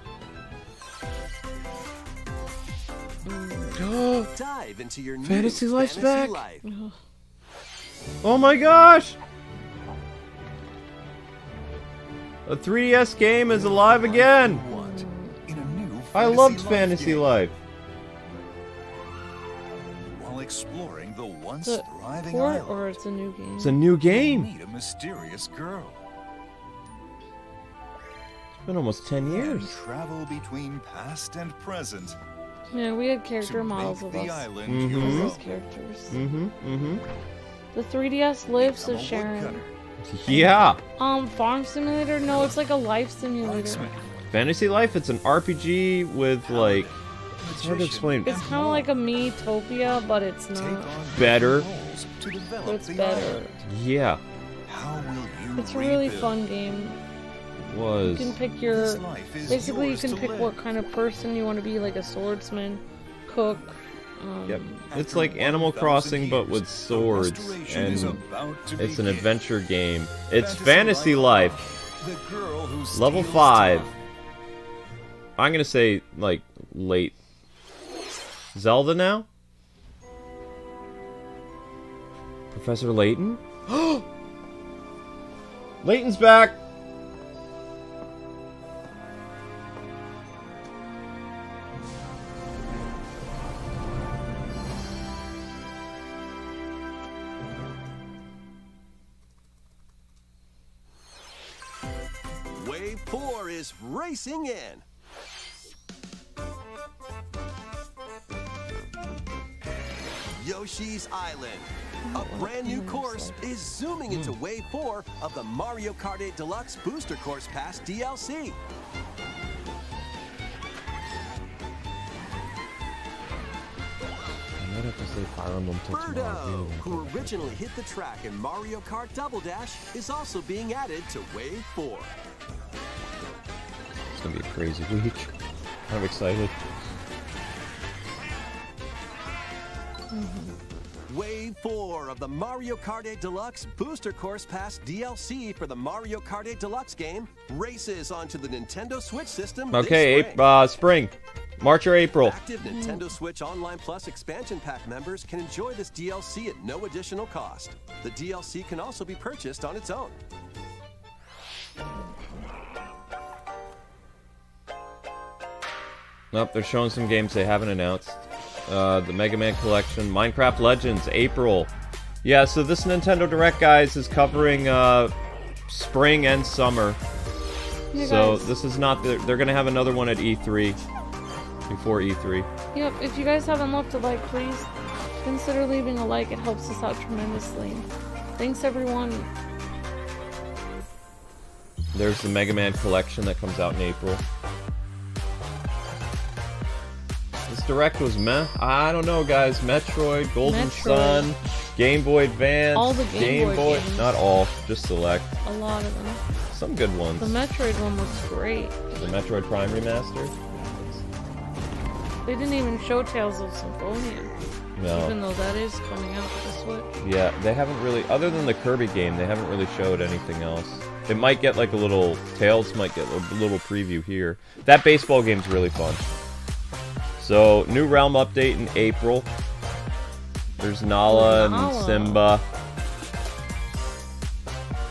Mm. Dive into your new Fantasy Life's Fantasy back. Life. Oh my gosh! A 3DS game is alive again! In a new I loved Life Fantasy game. Life. While exploring the once Is it thriving port island, or it's a new game? It's a new game. meet a mysterious girl. It's been almost 10 years. And travel between past and present Yeah, we had character to models make of the us island Mhm. as your those own. characters. Mm-hmm. The 3DS lives, Become says a Sharon. woodcutter, Yeah. Farm simulator? No, it's like a life simulator. blacksmith, Fantasy Life, it's an RPG with like it's hard to magician, explain. It's and kind of more. like a Miitopia, but it's Take not. on Better. roles to develop But it's the better. island. Yeah, How will you It's a really rebuild? fun game. it You was. can pick your. This life is Basically, you yours can to pick live. what kind of person you want to be, like a swordsman, cook. Yep. It's After like Animal 1,000 Crossing but years, with the swords, restoration is and about to it's an begin. adventure game. It's Fantasy Life, The girl who level steals 5. time. I'm gonna say like late Zelda now. Professor Layton? Layton's back! Wave 4 is racing in. Yoshi's Island. A brand new course is zooming into Wave 4 of the Mario Kart 8 Deluxe Booster Course Pass DLC. I might have to say Fire Emblem till tomorrow. Birdo, who originally hit the track in Mario Kart Double Dash, is also being added to Wave 4. It's gonna be a crazy week. I'm excited. Wave 4 of the Mario Kart 8 Deluxe Booster Course Pass DLC for the Mario Kart 8 Deluxe game races onto the Nintendo Switch system Okay, this spring. spring. March or April. Active Nintendo Switch Online Plus expansion pack members can enjoy this DLC at no additional cost. The DLC can also be purchased on its own. Nope, they're showing some games they haven't announced. The Mega Man Collection, Minecraft Legends, April. Yeah, so this Nintendo Direct, guys, is covering spring and summer. You So guys- this is not they're gonna have another one at E3 before E3. Yep, if you guys haven't left a like, please consider leaving a like. It helps us out tremendously. Thanks, everyone. There's the Mega Man Collection that comes out in April. This Direct was meh. I don't know, guys. Metroid, Golden Metroid. Sun, Game Boy Advance, All the Game Boy games. Not all, just select. A lot of them. Some good ones. The Metroid one looks great. The Metroid Prime Remaster? They didn't even show Tales of Symphonia. No. Even though that is coming out for the Switch. Yeah, they haven't really, other than the KiRBY game, they haven't really showed anything else. It might get like a little, Tails might get a little preview here. That baseball game's really fun. So, new Realm update in April. There's Nala and Nala. Simba.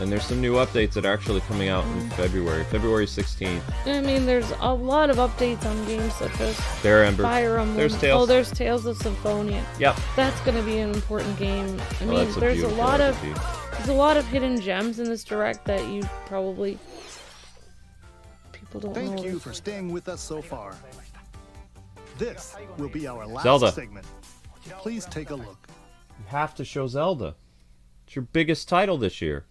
And there's some new updates that are actually coming out in February 16th. I mean, there's a lot of updates on games such as There, Ember. Fire Emblem. There's Tales. Oh, there's Tales of Symphonia. Yep. That's gonna be an important game. I mean, That's there's a beautiful lot of RPG. there's a lot of hidden gems in this direct that you probably people don't know. Thank you for staying with us so far. This will be our last Zelda. segment. Please take a look. You have to show Zelda. It's your biggest title this year.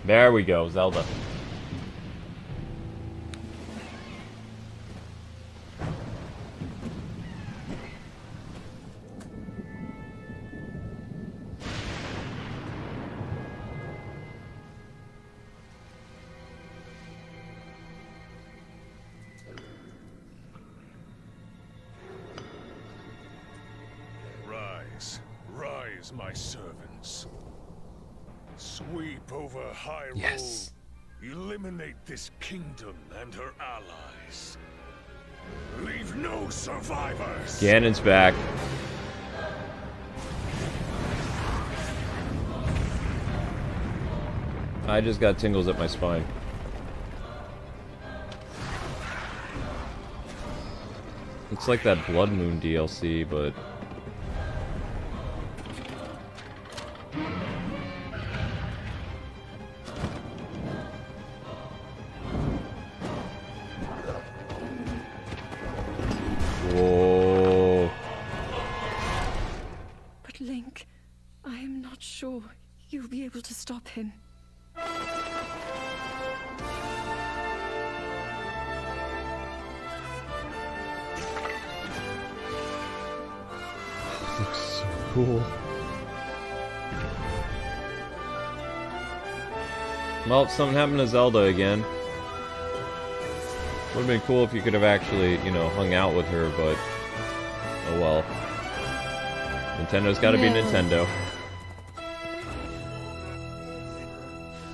There we go, Zelda. Rise, rise, my servants. Sweep over Hyrule. Yes. Eliminate this kingdom and her allies. Leave no survivors. Ganon's back. I just got tingles at my spine. It's like that Blood Moon DLC, but... Whoa. But Link, I am not sure you'll be able to stop him. Looks so cool. Well, something happened to Zelda again. Would have been cool if you could have actually, you know, hung out with her, but... oh well. Nintendo's gotta be Nintendo.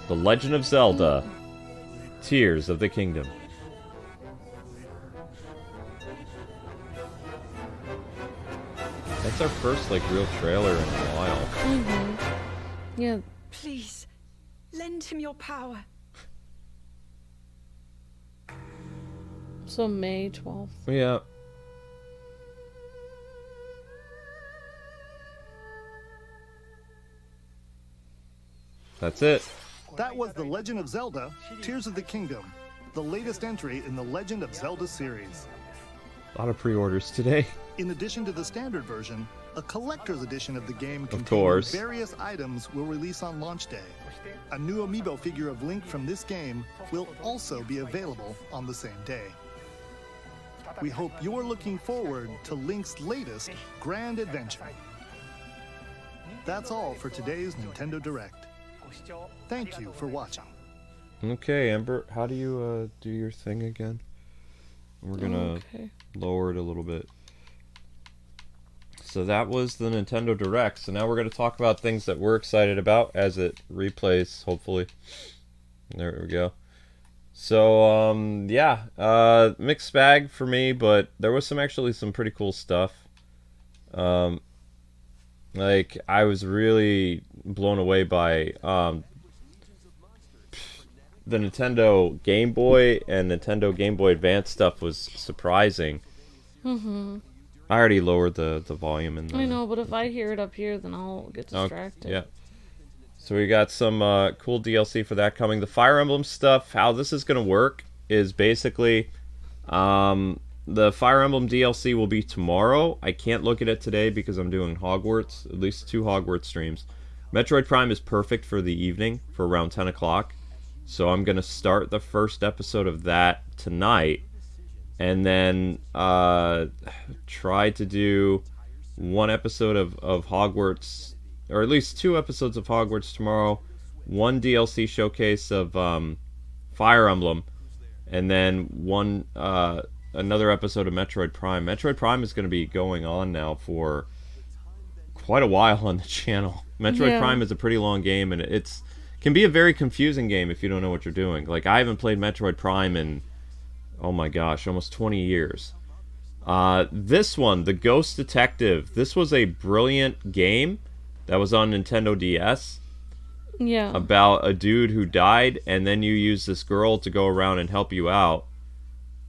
The Legend of Zelda. Tears of the Kingdom. That's our first, like, real trailer in a while. Mm-hmm. Yeah. Please, lend him your power. So May 12th. Yeah. That's it. That was The Legend of Zelda, Tears of the Kingdom, the latest entry in the Legend of Zelda series. A lot of pre-orders today. In addition to the standard version, a collector's edition of the game course. containing various items will release on launch day. A new amiibo figure of Link from this game will also be available on the same day. We hope you're looking forward to Link's latest grand adventure. That's all for today's Nintendo Direct. Thank you for watching. Okay, Ember, how do you do your thing again? We're gonna lower it a little bit. So that was the Nintendo Direct. So now we're gonna talk about things that we're excited about as it replays, hopefully. There we go. So yeah, mixed bag for me, but there was actually some pretty cool stuff. Like, I was really blown away by the Nintendo Game Boy and Nintendo Game Boy Advance stuff was surprising. Mm-hmm. I already lowered the volume in the... I know, but if I hear it up here, then I'll get distracted. Yeah. So we got some cool DLC for that coming. The Fire Emblem stuff, how this is going to work is basically... the Fire Emblem DLC will be tomorrow. I can't look at it today because I'm doing Hogwarts, at least 2 Hogwarts streams. Metroid Prime is perfect for the evening, for around 10 o'clock. So I'm going to start the first episode of that tonight. And then try to do 1 episode of Hogwarts, or at least 2 episodes of Hogwarts tomorrow. 1 DLC showcase of Fire Emblem. And then another episode of Metroid Prime. Metroid Prime is going to be going on now for quite a while on the channel. Metroid Prime is a pretty long game, and it's can be a very confusing game if you don't know what you're doing. Like, I haven't played Metroid Prime in, oh my gosh, almost 20 years. This one, The Ghost Detective, this was a brilliant game. that was on Nintendo DS. Yeah. About a dude who died, and then you use this girl to go around and help you out.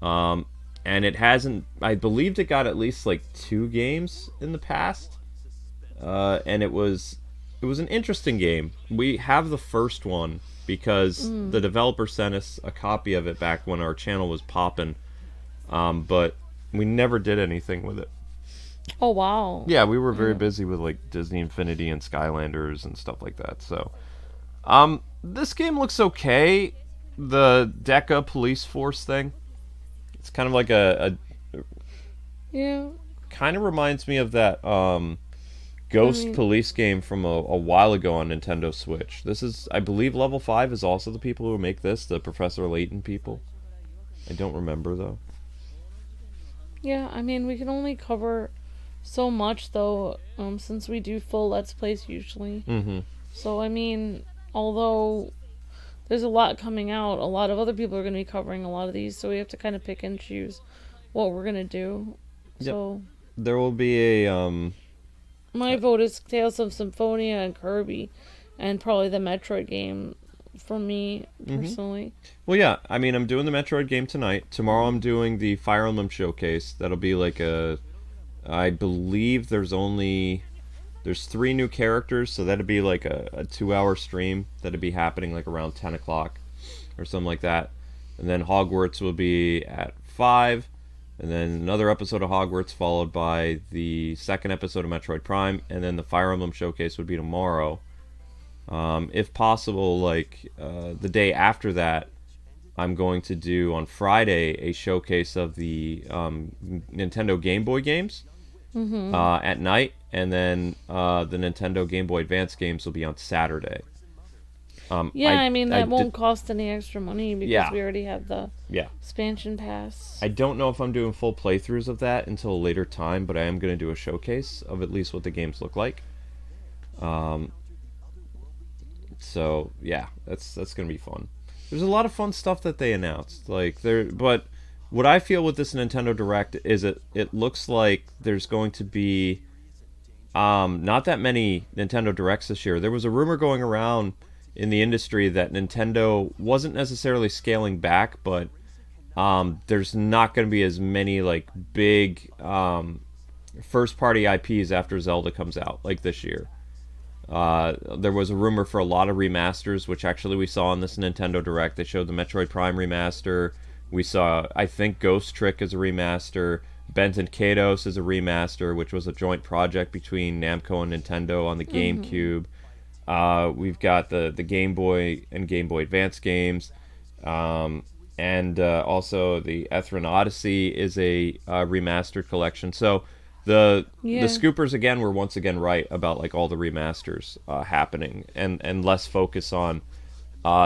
And it hasn't... I believed it got at least like 2 games in the past. And it was an interesting game. We have the first one because the developer sent us a copy of it back when our channel was popping. But we never did anything with it. Oh, wow. Yeah, we were very busy with like Disney Infinity and Skylanders and stuff like that. So, this game looks okay. The DECA police force thing. It's kind of like yeah. Kind of reminds me of that Ghost police game from a while ago on Nintendo Switch. This is, I believe, Level 5 is also the people who make this, the Professor Layton people. I don't remember though. Yeah, I mean, we can only cover so much though, since we do full Let's Plays usually. So, I mean, although there's a lot coming out, a lot of other people are going to be covering a lot of these, so we have to kind of pick and choose what we're going to do. Yep. So there will be a my vote is Tales of Symphonia and KiRBY, and probably the Metroid game for me personally. Well, yeah, I mean, I'm doing the Metroid game tonight. Tomorrow I'm doing the Fire Emblem showcase. That'll be like I believe there's 3 new characters, so that'd be like a 2-hour stream that'd be happening like around 10 o'clock or something like that. And then Hogwarts will be at 5, and then another episode of Hogwarts followed by the second episode of Metroid Prime, and then the Fire Emblem showcase would be tomorrow. If possible, like the day after that, I'm going to do on Friday a showcase of the Nintendo Game Boy games at night, and then the Nintendo Game Boy Advance games will be on Saturday. I mean, that won't cost any extra money because we already have the Yeah. expansion pass. I don't know if I'm doing full playthroughs of that until a later time, but I am going to do a showcase of at least what the games look like. So yeah, that's going to be fun. There's a lot of fun stuff that they announced, but what I feel with this Nintendo Direct is it looks like there's going to be not that many Nintendo Directs this year. There was a rumor going around in the industry that Nintendo wasn't necessarily scaling back, but there's not going to be as many like big first-party IPs after Zelda comes out like this year. There was a rumor for a lot of remasters, which actually we saw in this Nintendo Direct. They showed the Metroid Prime remaster. We saw, I think, Ghost Trick as a remaster. Benton Kaitos is a remaster, which was a joint project between Namco and Nintendo on the GameCube. We've got the Game Boy and Game Boy Advance games. And also the Ethran Odyssey is a remastered collection. So the Scoopers again were once again right about like all the remasters happening, and less focus on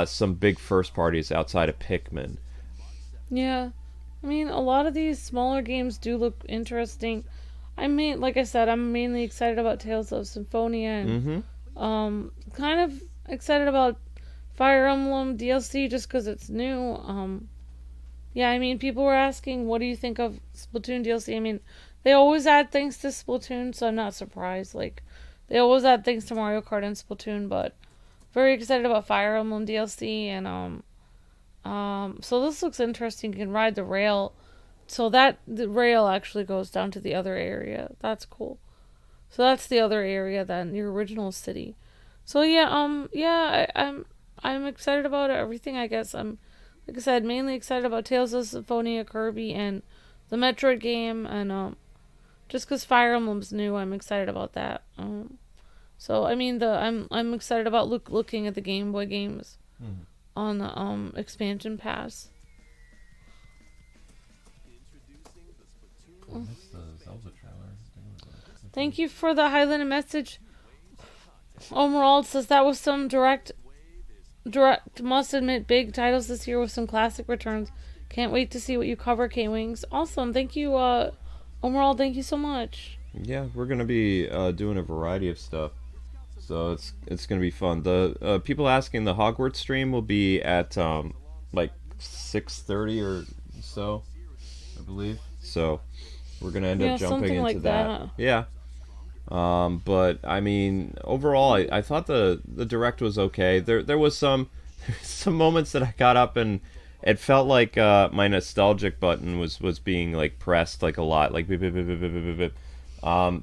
some big first parties outside of Pikmin. Yeah, I mean, a lot of these smaller games do look interesting. I mean, like I said, I'm mainly excited about Tales of Symphonia and kind of excited about Fire Emblem DLC just because it's new. Yeah, I mean, people were asking, what do you think of Splatoon DLC? I mean, they always add things to Splatoon, so I'm not surprised. Like, they always add things to Mario Kart and Splatoon, but very excited about Fire Emblem DLC, and so this looks interesting. You can ride the rail, so the rail actually goes down to the other area. That's cool. So that's the other area than your original city. So yeah, I'm excited about everything. I guess I'm, like I said, mainly excited about Tales of Symphonia, KiRBY, and the Metroid game, and just because Fire Emblem's new, I'm excited about that. So I mean, I'm excited about looking at the Game Boy games on the expansion pass. Thank you for the highlighted message. Overall, it says that was some direct, must admit, big titles this year with some classic returns. Can't wait to see what you cover, Kwings. Awesome. Thank you, overall, thank you so much. Yeah, we're going to be doing a variety of stuff. So it's going to be fun. The people asking, the Hogwarts stream will be at like 6:30 or so, I believe. So we're going to end up jumping into like that. Yeah. But I mean, overall, I thought the direct was okay. There was some moments that I got up and it felt like my nostalgic button was being like pressed like a lot, like beep, beep, beep, beep, beep, beep, beep.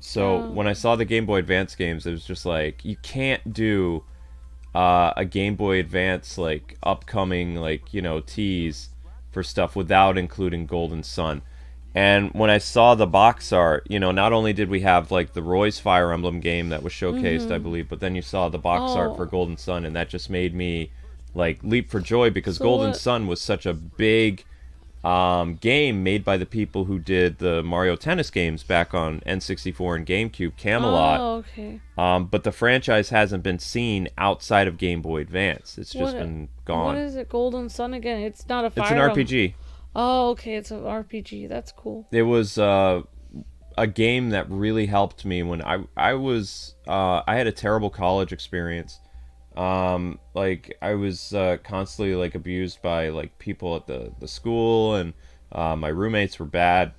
So when I saw the Game Boy Advance games, it was just like you can't do a Game Boy Advance like upcoming like tease for stuff without including Golden Sun. And when I saw the box art, not only did we have like the Roy's Fire Emblem game that was showcased, I believe, but then you saw the box art for Golden Sun, and that just made me like leap for joy because Golden Sun was such a big game made by the people who did the Mario Tennis games back on N64 and GameCube, Camelot. Oh, okay. But the franchise hasn't been seen outside of Game Boy Advance. It's just been gone. What is it, Golden Sun again? It's not a Fire It's an RPG. Oh, okay, it's an RPG. That's cool. It was a game that really helped me when I had a terrible college experience. Like I was constantly like abused by like people at the school, and my roommates were bad.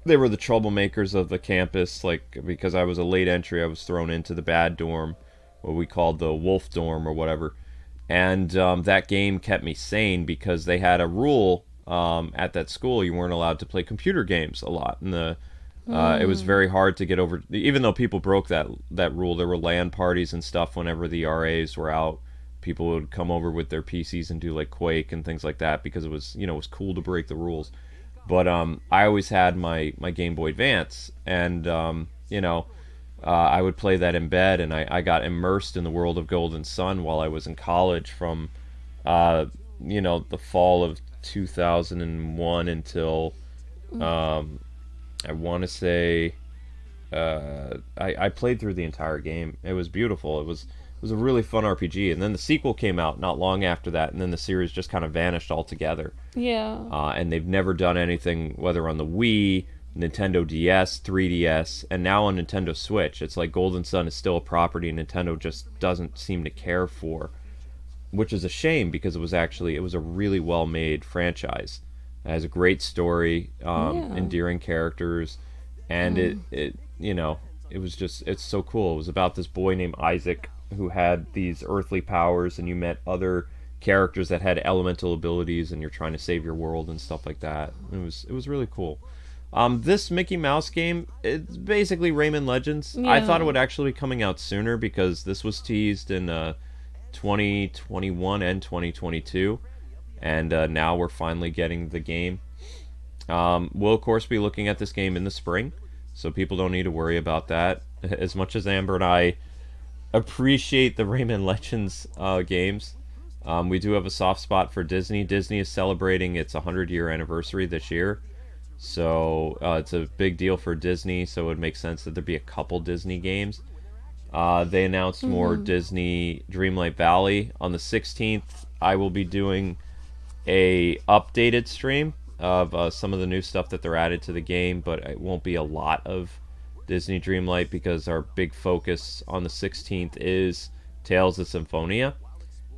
They were the troublemakers of the campus. Like because I was a late entry, I was thrown into the bad dorm, what we called the wolf dorm or whatever. And that game kept me sane because they had a rule. At that school, you weren't allowed to play computer games a lot, and it was very hard to get over. Even though people broke that rule, there were LAN parties and stuff. Whenever the RAs were out, people would come over with their PCs and do like Quake and things like that because it was it was cool to break the rules. But I always had my Game Boy Advance, and I would play that in bed, and I got immersed in the world of Golden Sun while I was in college from the fall of 2001 until I want to say I played through the entire game. It was beautiful. It was a really fun RPG, and then the sequel came out not long after that, and then the series just kind of vanished altogether. Yeah. And they've never done anything, whether on the Wii, Nintendo DS, 3DS, and now on Nintendo Switch. It's like Golden Sun is still a property Nintendo just doesn't seem to care for. Which is a shame because it was a really well made franchise. It has a great story, endearing characters, and it's so cool. It was about this boy named Isaac who had these earthly powers, and you met other characters that had elemental abilities, and you're trying to save your world and stuff like that. It was really cool. This Mickey Mouse game, it's basically Rayman Legends. Yeah. I thought it would actually be coming out sooner because this was teased in 2021 and 2022, and now we're finally getting the game. We'll of course be looking at this game in the spring, so people don't need to worry about that. As much as Amber and I appreciate the Rayman Legends games, we do have a soft spot for Disney. Disney is celebrating its 100-year anniversary this year, so it's a big deal for Disney, so it would make sense that there be a couple Disney games. They announced more Disney Dreamlight Valley. On the 16th, I will be doing a updated stream of some of the new stuff that they're added to the game, but it won't be a lot of Disney Dreamlight because our big focus on the 16th is Tales of Symphonia,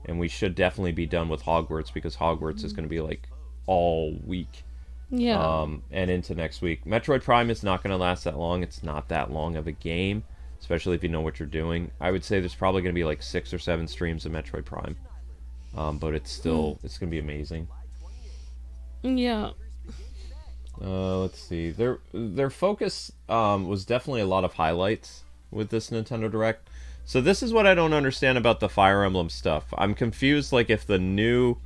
and we should definitely be done with Hogwarts because Hogwarts is going to be like all week. Yeah. And into next week. Metroid Prime is not going to last that long. It's not that long of a game, especially if you know what you're doing. I would say there's probably going to be like 6 or 7 streams of Metroid Prime. But it's still, it's going to be amazing. Yeah. Let's see. Their focus was definitely a lot of highlights with this Nintendo Direct. So this is what I don't understand about the Fire Emblem stuff. I'm confused, like, if the new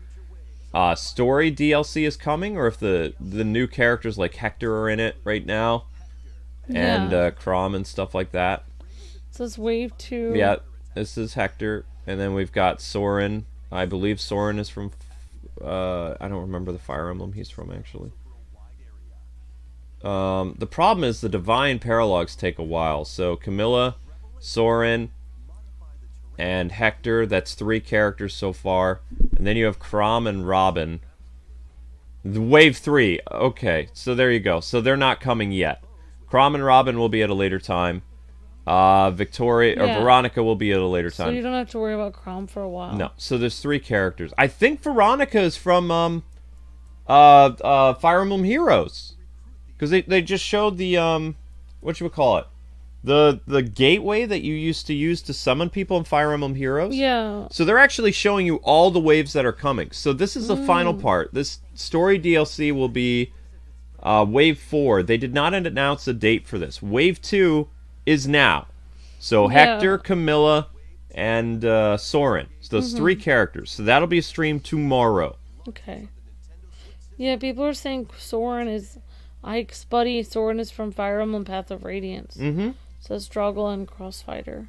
story DLC is coming, or if the new characters like Hector are in it right now. And Chrom and stuff like that. So it's Wave 2. Yeah, this is Hector. And then we've got Soren. I believe Soren is from... I don't remember the Fire Emblem he's from, actually. The problem is the Divine Paralogs take a while. So Camilla, Soren, and Hector. That's 3 characters so far. And then you have Chrom and Robin. The Wave 3. Okay, so there you go. So they're not coming yet. Chrom and Robin will be at a later time. Veronica will be at a later time. So you don't have to worry about Chrom for a while. No. So there's 3 characters. I think Veronica is from Fire Emblem Heroes, because they just showed the whatchamacallit, the gateway that you used to use to summon people in Fire Emblem Heroes. Yeah. So they're actually showing you all the waves that are coming. So this is the final part. This story DLC will be Wave 4. They did not announce a date for this. Wave 2 is now. So Hector, Camilla, and Soren. So those 3 characters. So that'll be streamed tomorrow. Okay. Yeah, people are saying Soren is Ike's buddy. Soren is from Fire Emblem Path of Radiance. Mm-hmm. Says Struggle and Crossfighter.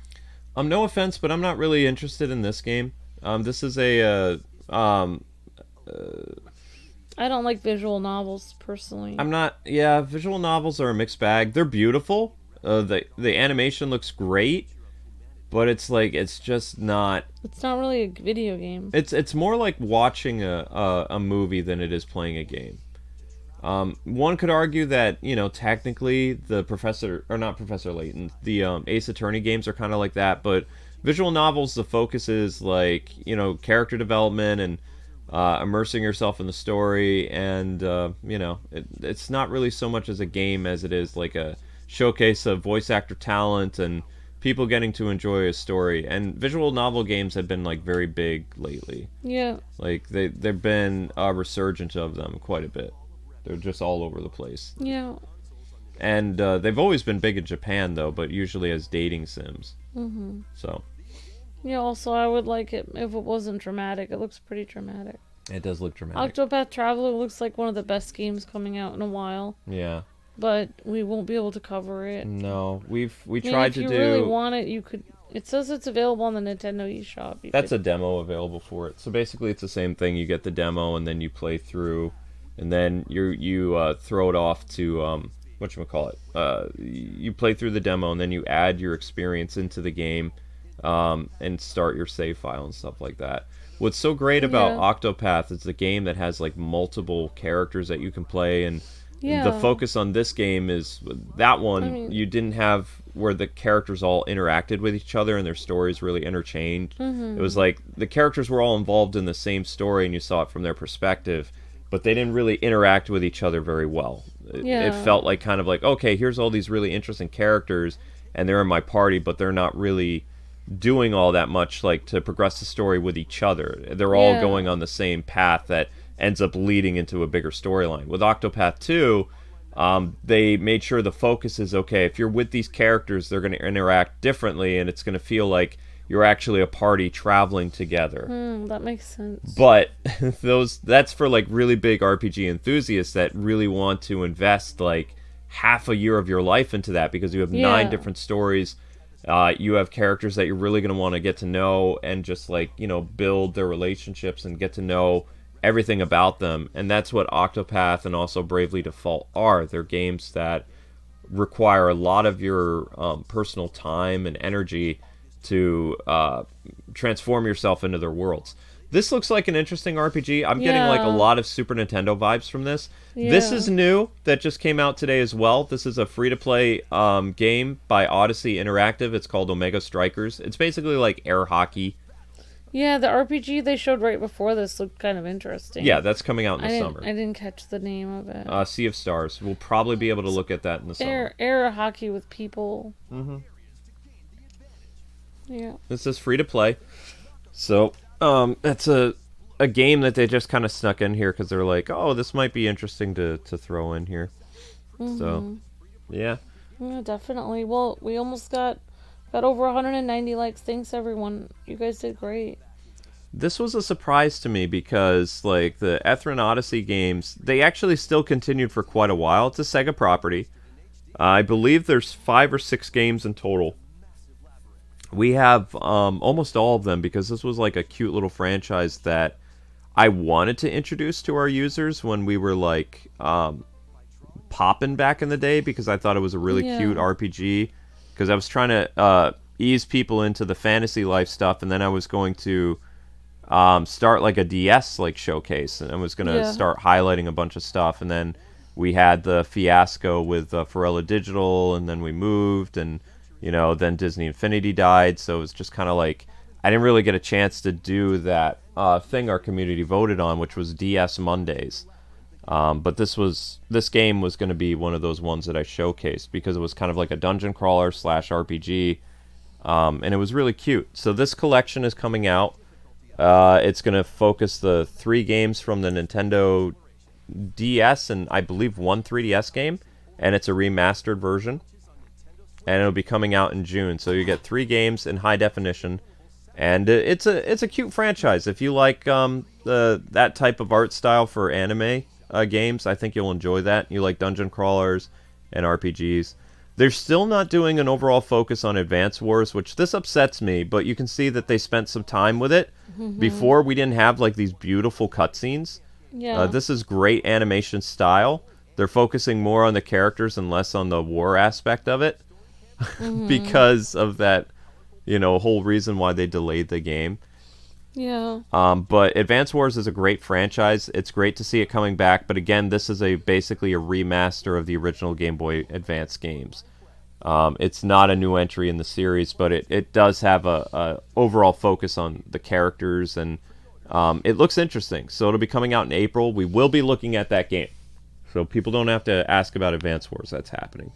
No offense, but I'm not really interested in this game. This is a I don't like visual novels personally. I'm not. Yeah, visual novels are a mixed bag. They're beautiful. The animation looks great, but it's like it's just not. It's not really a video game. It's more like watching a movie than it is playing a game. One could argue that, you know, technically the not Professor Layton, the Ace Attorney games are kind of like that, but visual novels, the focus is like, you know, character development and immersing yourself in the story, and you know, it's not really so much as a game as it is like a showcase of voice actor talent and people getting to enjoy a story. And visual novel games have been like very big lately. Yeah. Like they've been a resurgence of them quite a bit. They're just all over the place. Yeah. And they've always been big in Japan, though, but usually as dating sims. Mm-hmm. So. Yeah, also, I would like it if it wasn't dramatic. It looks pretty dramatic. It does look dramatic. Octopath Traveler looks like one of the best games coming out in a while. Yeah. But we won't be able to cover it. No, we tried to do... If you really want it, you could... It says it's available on the Nintendo eShop. That's a demo available for it. So basically it's the same thing. You get the demo, and then you play through... And then you throw it off to whatchamacallit. You play through the demo, and then you add your experience into the game, and start your save file and stuff like that. What's so great about Octopath is the game that has like multiple characters that you can play, and the focus on this game is that one. You didn't have where the characters all interacted with each other and their stories really interchanged. It was like the characters were all involved in the same story, and you saw it from their perspective. But they didn't really interact with each other very well. It felt like kind of like, okay, here's all these really interesting characters, and they're in my party, but they're not really doing all that much like to progress the story with each other. They're all going on the same path that ends up leading into a bigger storyline. With Octopath 2, they made sure the focus is, okay, if you're with these characters, they're going to interact differently, and it's going to feel like you're actually a party traveling together. That makes sense. But that's for like really big RPG enthusiasts that really want to invest like half a year of your life into that, because you have 9 different stories. You have characters that you're really going to want to get to know and just like, you know, build their relationships and get to know everything about them. And that's what Octopath and also Bravely Default are. They're games that require a lot of your personal time and energy to transform yourself into their worlds. This looks like an interesting RPG. I'm getting like a lot of Super Nintendo vibes from this. This is new. That just came out today as well. This is a free-to-play game by Odyssey Interactive. It's called Omega Strikers. It's basically like air hockey. Yeah, the RPG they showed right before this looked kind of interesting. Yeah, that's coming out in the summer. I didn't catch the name of it. Sea of Stars. We'll probably be able to look at that in the summer. Air hockey with people. Mm-hmm. Yeah. This is free to play. So, it's a game that they just kind of snuck in here because they're like, oh, this might be interesting to throw in here. Mm-hmm. So, yeah. Yeah, definitely. Well, we almost got over 190 likes. Thanks, everyone. You guys did great. This was a surprise to me because, like, the Ethran Odyssey games, they actually still continued for quite a while. It's a Sega property. I believe there's 5 or 6 games in total. We have almost all of them because this was like a cute little franchise that I wanted to introduce to our users when we were like popping back in the day, because I thought it was a really cute RPG, because I was trying to ease people into the fantasy life stuff, and then I was going to start like a DS like showcase, and I was going to start highlighting a bunch of stuff, and then we had the fiasco with Forella Digital, and then we moved, and you know, then Disney Infinity died, so it was just kind of like I didn't really get a chance to do that thing our community voted on, which was DS Mondays. But this game was going to be one of those ones that I showcased because it was kind of like a dungeon crawler / RPG, and it was really cute. So this collection is coming out. It's going to focus the 3 games from the Nintendo DS and I believe 1 3DS game, and it's a remastered version. And it'll be coming out in June. So you get 3 games in high definition, and it's a cute franchise. If you like that type of art style for anime games, I think you'll enjoy that. You like dungeon crawlers and RPGs. They're still not doing an overall focus on Advance Wars, which this upsets me, but you can see that they spent some time with it. Before, we didn't have like these beautiful cutscenes. Yeah. This is great animation style. They're focusing more on the characters and less on the war aspect of it. Because of that, whole reason why they delayed the game. Yeah. But Advance Wars is a great franchise. It's great to see it coming back. But again, this is basically a remaster of the original Game Boy Advance games. It's not a new entry in the series, but it does have a overall focus on the characters, and it looks interesting. So it'll be coming out in April. We will be looking at that game, so people don't have to ask about Advance Wars. That's happening.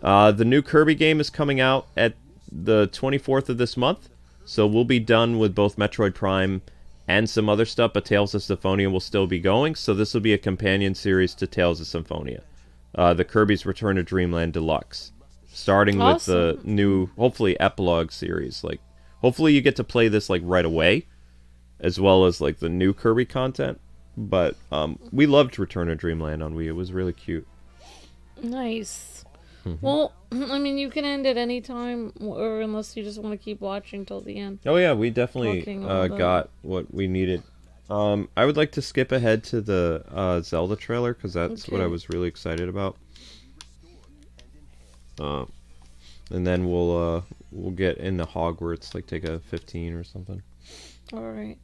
The new KiRBY game is coming out at the 24th of this month, so we'll be done with both Metroid Prime and some other stuff, but Tales of Symphonia will still be going, so this will be a companion series to Tales of Symphonia. The KiRBY's Return to Dreamland Deluxe, starting with the new, hopefully, epilogue series. Like, hopefully you get to play this like right away, as well as like the new KiRBY content, but we loved Return to Dreamland on Wii. It was really cute. Nice. Well, I mean, you can end at any time, or unless you just want to keep watching till the end. Oh yeah, we definitely got what we needed. I would like to skip ahead to the Zelda trailer, because that's what I was really excited about. And then we'll get into Hogwarts, like take a 15 or something. Alright.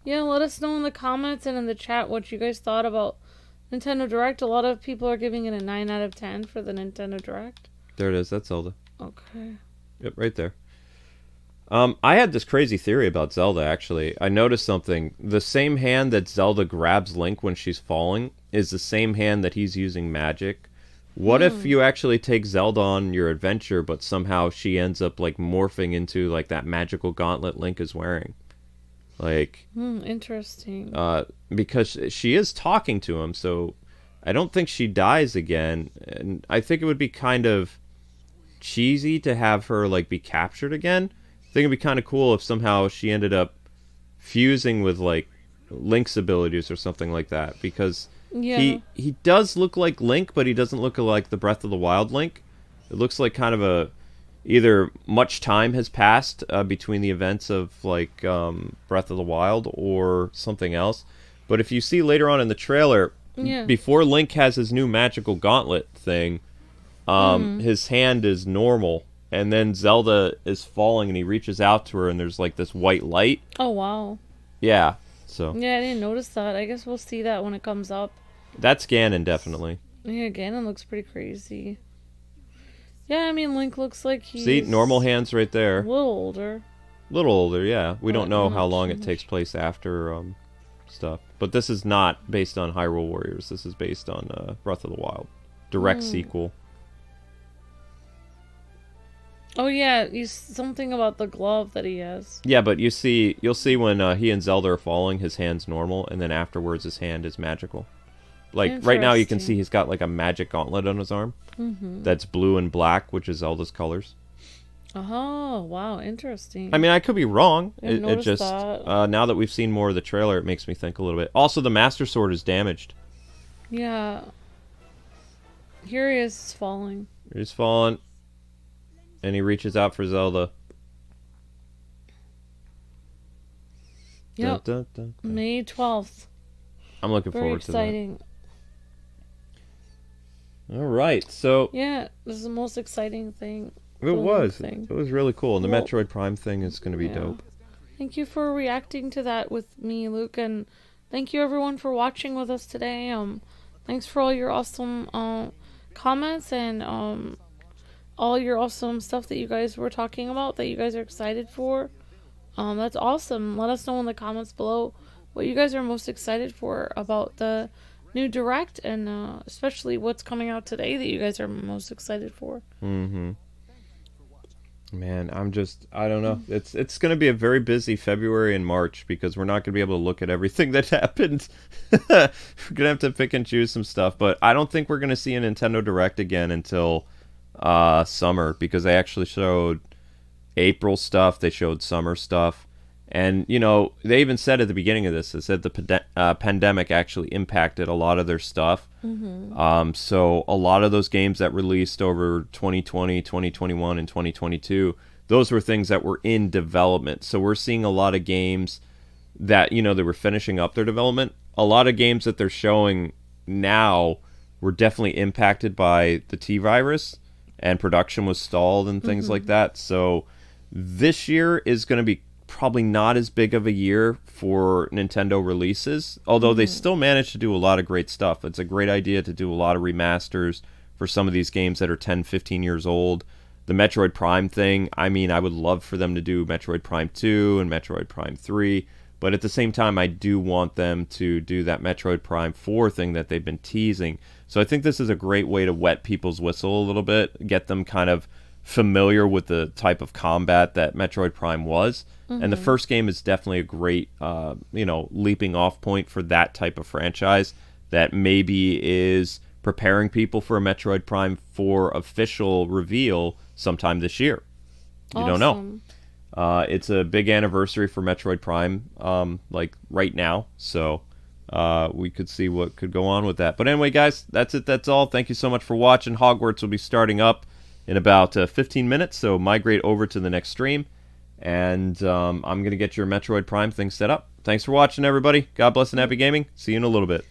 Yeah, let us know in the comments and in the chat what you guys thought about Nintendo Direct. A lot of people are giving it a 9 out of 10 for the Nintendo Direct. There it is. That's Zelda. Okay. Yep, right there. I had this crazy theory about Zelda, actually. I noticed something. The same hand that Zelda grabs Link when she's falling is the same hand that he's using magic. What if you actually take Zelda on your adventure, but somehow she ends up like morphing into like that magical gauntlet Link is wearing? Like, interesting. Because she is talking to him, so I don't think she dies again. And I think it would be kind of cheesy to have her like be captured again. I think it'd be kind of cool if somehow she ended up fusing with like Link's abilities or something like that, because he does look like Link, but he doesn't look like the Breath of the Wild Link. It looks like kind of either much time has passed between the events of like Breath of the Wild or something else. But if you see later on in the trailer, before Link has his new magical gauntlet thing, his hand is normal, and then Zelda is falling and he reaches out to her and there's like this white light. Oh wow. Yeah. So yeah, I didn't notice that. I guess we'll see that when it comes up. That's Ganon, definitely. Yeah, Ganon looks pretty crazy. Yeah, I mean, Link looks like he's... See, normal hands right there. A little older. Little older, yeah. We don't know how long it takes place after stuff. But this is not based on Hyrule Warriors. This is based on Breath of the Wild. Direct sequel. Oh yeah, something about the glove that he has. Yeah, but you'll see when he and Zelda are falling, his hand's normal, and then afterwards his hand is magical. Like, right now you can see he's got like a magic gauntlet on his arm. That's blue and black, which is Zelda's colors. Oh, wow, interesting. I mean, I could be wrong. It just, now that we've seen more of the trailer, it makes me think a little bit. Also, the Master Sword is damaged. Yeah. Here he is falling. He's falling. And he reaches out for Zelda. Yep. May 12th. I'm looking forward to that. Very exciting. All right, so... Yeah, this is the most exciting thing. It was. It was really cool. And the Metroid Prime thing is going to be dope. Thank you for reacting to that with me, Luke. And thank you, everyone, for watching with us today. Thanks for all your awesome comments and all your awesome stuff that you guys were talking about, that you guys are excited for. That's awesome. Let us know in the comments below what you guys are most excited for about the new Direct, and especially what's coming out today that you guys are most excited for. Mm-hmm. Man, I don't know. It's going to be a very busy February and March because we're not going to be able to look at everything that happened. We're going to have to pick and choose some stuff, but I don't think we're going to see a Nintendo Direct again until summer, because they actually showed April stuff, they showed summer stuff, and you know, they even said at the beginning of this, they said the pandemic actually impacted a lot of their stuff. So a lot of those games that released over 2020, 2021, and 2022, those were things that were in development. So we're seeing a lot of games that, you know, they were finishing up their development. A lot of games that they're showing now were definitely impacted by the T-virus, and production was stalled and things like that. So this year is going to be probably not as big of a year for Nintendo releases, although they still managed to do a lot of great stuff. It's a great idea to do a lot of remasters for some of these games that are 10, 15 years old. The Metroid Prime thing, I mean, I would love for them to do Metroid Prime 2 and Metroid Prime 3, but at the same time, I do want them to do that Metroid Prime 4 thing that they've been teasing. So I think this is a great way to wet people's whistle a little bit, get them kind of familiar with the type of combat that Metroid Prime was. And the first game is definitely a great, you know, leaping off point for that type of franchise that maybe is preparing people for a Metroid Prime 4 official reveal sometime this year. You don't know. It's a big anniversary for Metroid Prime, like right now. So we could see what could go on with that. But anyway, guys, that's it. That's all. Thank you so much for watching. Hogwarts will be starting up in about 15 minutes, so migrate over to the next stream. And I'm going to get your Metroid Prime thing set up. Thanks for watching, everybody. God bless and happy gaming. See you in a little bit.